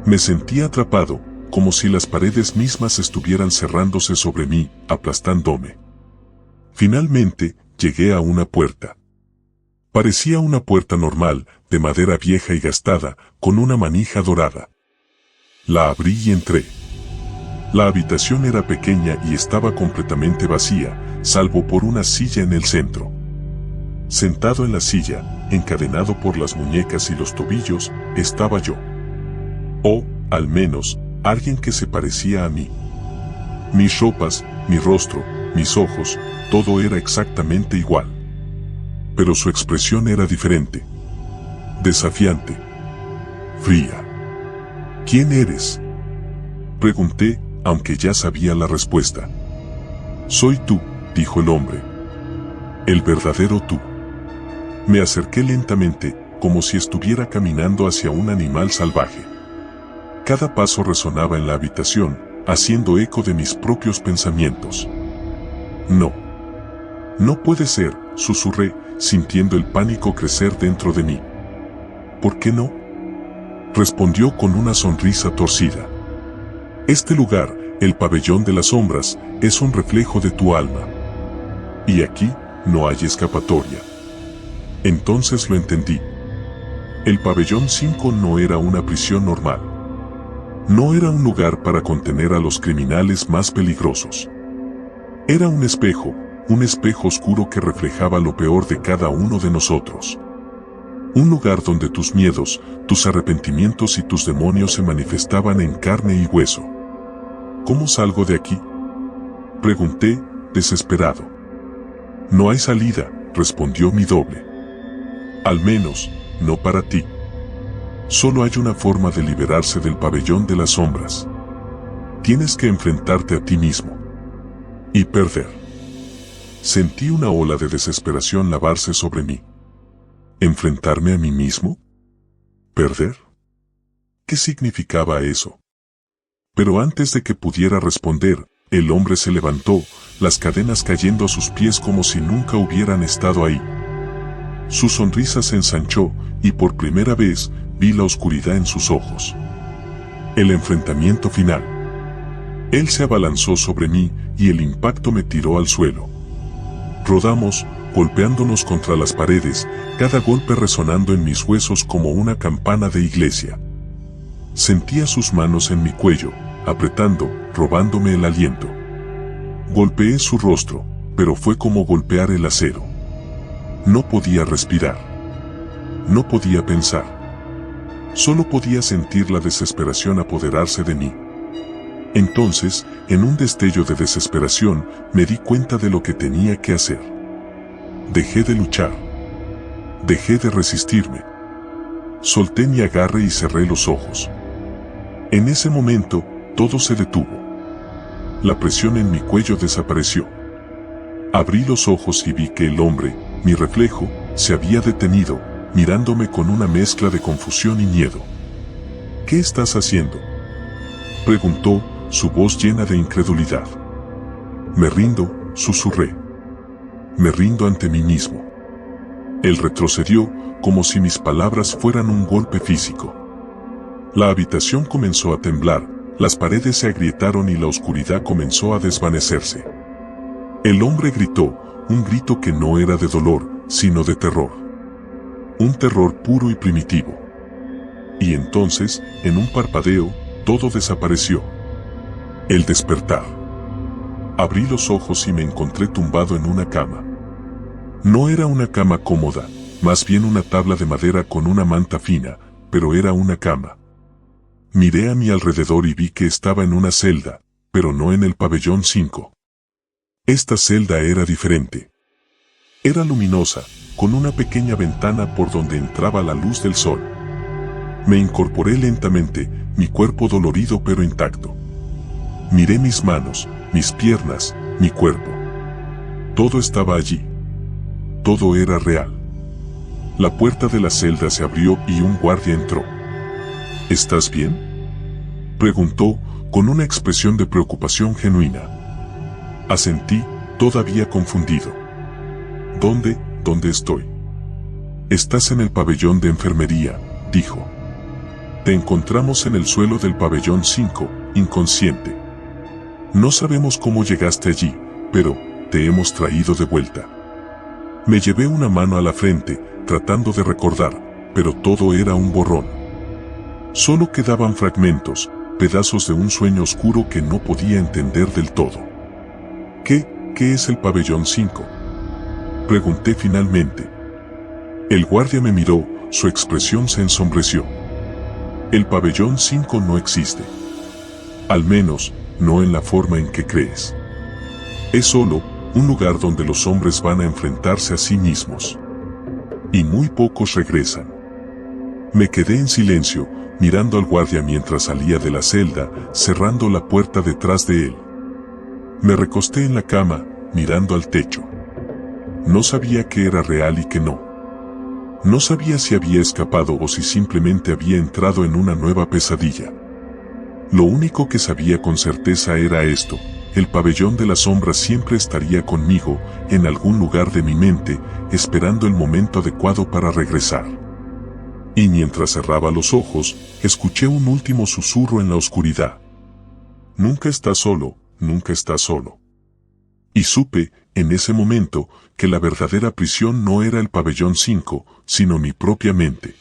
S2: Me sentía atrapado, como si las paredes mismas estuvieran cerrándose sobre mí, aplastándome. Finalmente, llegué a una puerta. Parecía una puerta normal, de madera vieja y gastada, con una manija dorada. La abrí y entré. La habitación era pequeña y estaba completamente vacía, salvo por una silla en el centro. Sentado en la silla, encadenado por las muñecas y los tobillos, estaba yo. O, al menos, alguien que se parecía a mí. Mis ropas, mi rostro, mis ojos, todo era exactamente igual. Pero su expresión era diferente. Desafiante. Fría. «¿Quién eres?», pregunté, aunque ya sabía la respuesta. «Soy tú», dijo el hombre. «El verdadero tú». Me acerqué lentamente, como si estuviera caminando hacia un animal salvaje. Cada paso resonaba en la habitación, haciendo eco de mis propios pensamientos. «No. No puede ser», susurré, sintiendo el pánico crecer dentro de mí. «¿Por qué no?», respondió con una sonrisa torcida. «Este lugar, el pabellón de las sombras, es un reflejo de tu alma. Y aquí no hay escapatoria». Entonces lo entendí. El pabellón 5 no era una prisión normal. No era un lugar para contener a los criminales más peligrosos. Era un espejo oscuro que reflejaba lo peor de cada uno de nosotros. Un lugar donde tus miedos, tus arrepentimientos y tus demonios se manifestaban en carne y hueso. «¿Cómo salgo de aquí?», pregunté, desesperado. «No hay salida», respondió mi doble. «Al menos, no para ti. Solo hay una forma de liberarse del pabellón de las sombras. Tienes que enfrentarte a ti mismo. Y perder». Sentí una ola de desesperación lavarse sobre mí. ¿Enfrentarme a mí mismo? ¿Perder? ¿Qué significaba eso? Pero antes de que pudiera responder, el hombre se levantó, las cadenas cayendo a sus pies como si nunca hubieran estado ahí. Su sonrisa se ensanchó, y por primera vez, vi la oscuridad en sus ojos. El enfrentamiento final. Él se abalanzó sobre mí, y el impacto me tiró al suelo. Rodamos, golpeándonos contra las paredes, cada golpe resonando en mis huesos como una campana de iglesia. Sentía sus manos en mi cuello, apretando, robándome el aliento. Golpeé su rostro, pero fue como golpear el acero. No podía respirar. No podía pensar. Solo podía sentir la desesperación apoderarse de mí. Entonces, en un destello de desesperación, me di cuenta de lo que tenía que hacer. Dejé de luchar. Dejé de resistirme. Solté mi agarre y cerré los ojos. En ese momento, todo se detuvo. La presión en mi cuello desapareció. Abrí los ojos y vi que el hombre, mi reflejo, se había detenido, mirándome con una mezcla de confusión y miedo. «¿Qué estás haciendo?», preguntó, su voz llena de incredulidad. «Me rindo», susurré. «Me rindo ante mí mismo». Él retrocedió, como si mis palabras fueran un golpe físico. La habitación comenzó a temblar, las paredes se agrietaron y la oscuridad comenzó a desvanecerse. El hombre gritó, un grito que no era de dolor, sino de terror. Un terror puro y primitivo. Y entonces, en un parpadeo, todo desapareció. El despertar. Abrí los ojos y me encontré tumbado en una cama. No era una cama cómoda, más bien una tabla de madera con una manta fina, pero era una cama. Miré a mi alrededor y vi que estaba en una celda, pero no en el pabellón 5. Esta celda era diferente. Era luminosa, con una pequeña ventana por donde entraba la luz del sol. Me incorporé lentamente, mi cuerpo dolorido pero intacto. Miré mis manos, mis piernas, mi cuerpo. Todo estaba allí. Todo era real. La puerta de la celda se abrió y un guardia entró. «¿Estás bien?», preguntó, con una expresión de preocupación genuina. Asentí, todavía confundido. ¿Dónde estoy?». «Estás en el pabellón de enfermería», dijo. «Te encontramos en el suelo del pabellón 5, inconsciente. No sabemos cómo llegaste allí, pero te hemos traído de vuelta». Me llevé una mano a la frente, tratando de recordar, pero todo era un borrón. Solo quedaban fragmentos, pedazos de un sueño oscuro que no podía entender del todo. ¿Qué es el pabellón 5?», pregunté finalmente. El guardia me miró, su expresión se ensombreció. «El pabellón 5 no existe. Al menos, no en la forma en que crees. Es solo un lugar donde los hombres van a enfrentarse a sí mismos. Y muy pocos regresan». Me quedé en silencio, mirando al guardia mientras salía de la celda, cerrando la puerta detrás de él. Me recosté en la cama, mirando al techo. No sabía qué era real y qué no. No sabía si había escapado o si simplemente había entrado en una nueva pesadilla. Lo único que sabía con certeza era esto: el pabellón de la sombra siempre estaría conmigo, en algún lugar de mi mente, esperando el momento adecuado para regresar. Y mientras cerraba los ojos, escuché un último susurro en la oscuridad. Nunca estás solo, nunca estás solo. Y supe, en ese momento, que la verdadera prisión no era el pabellón 5, sino mi propia mente.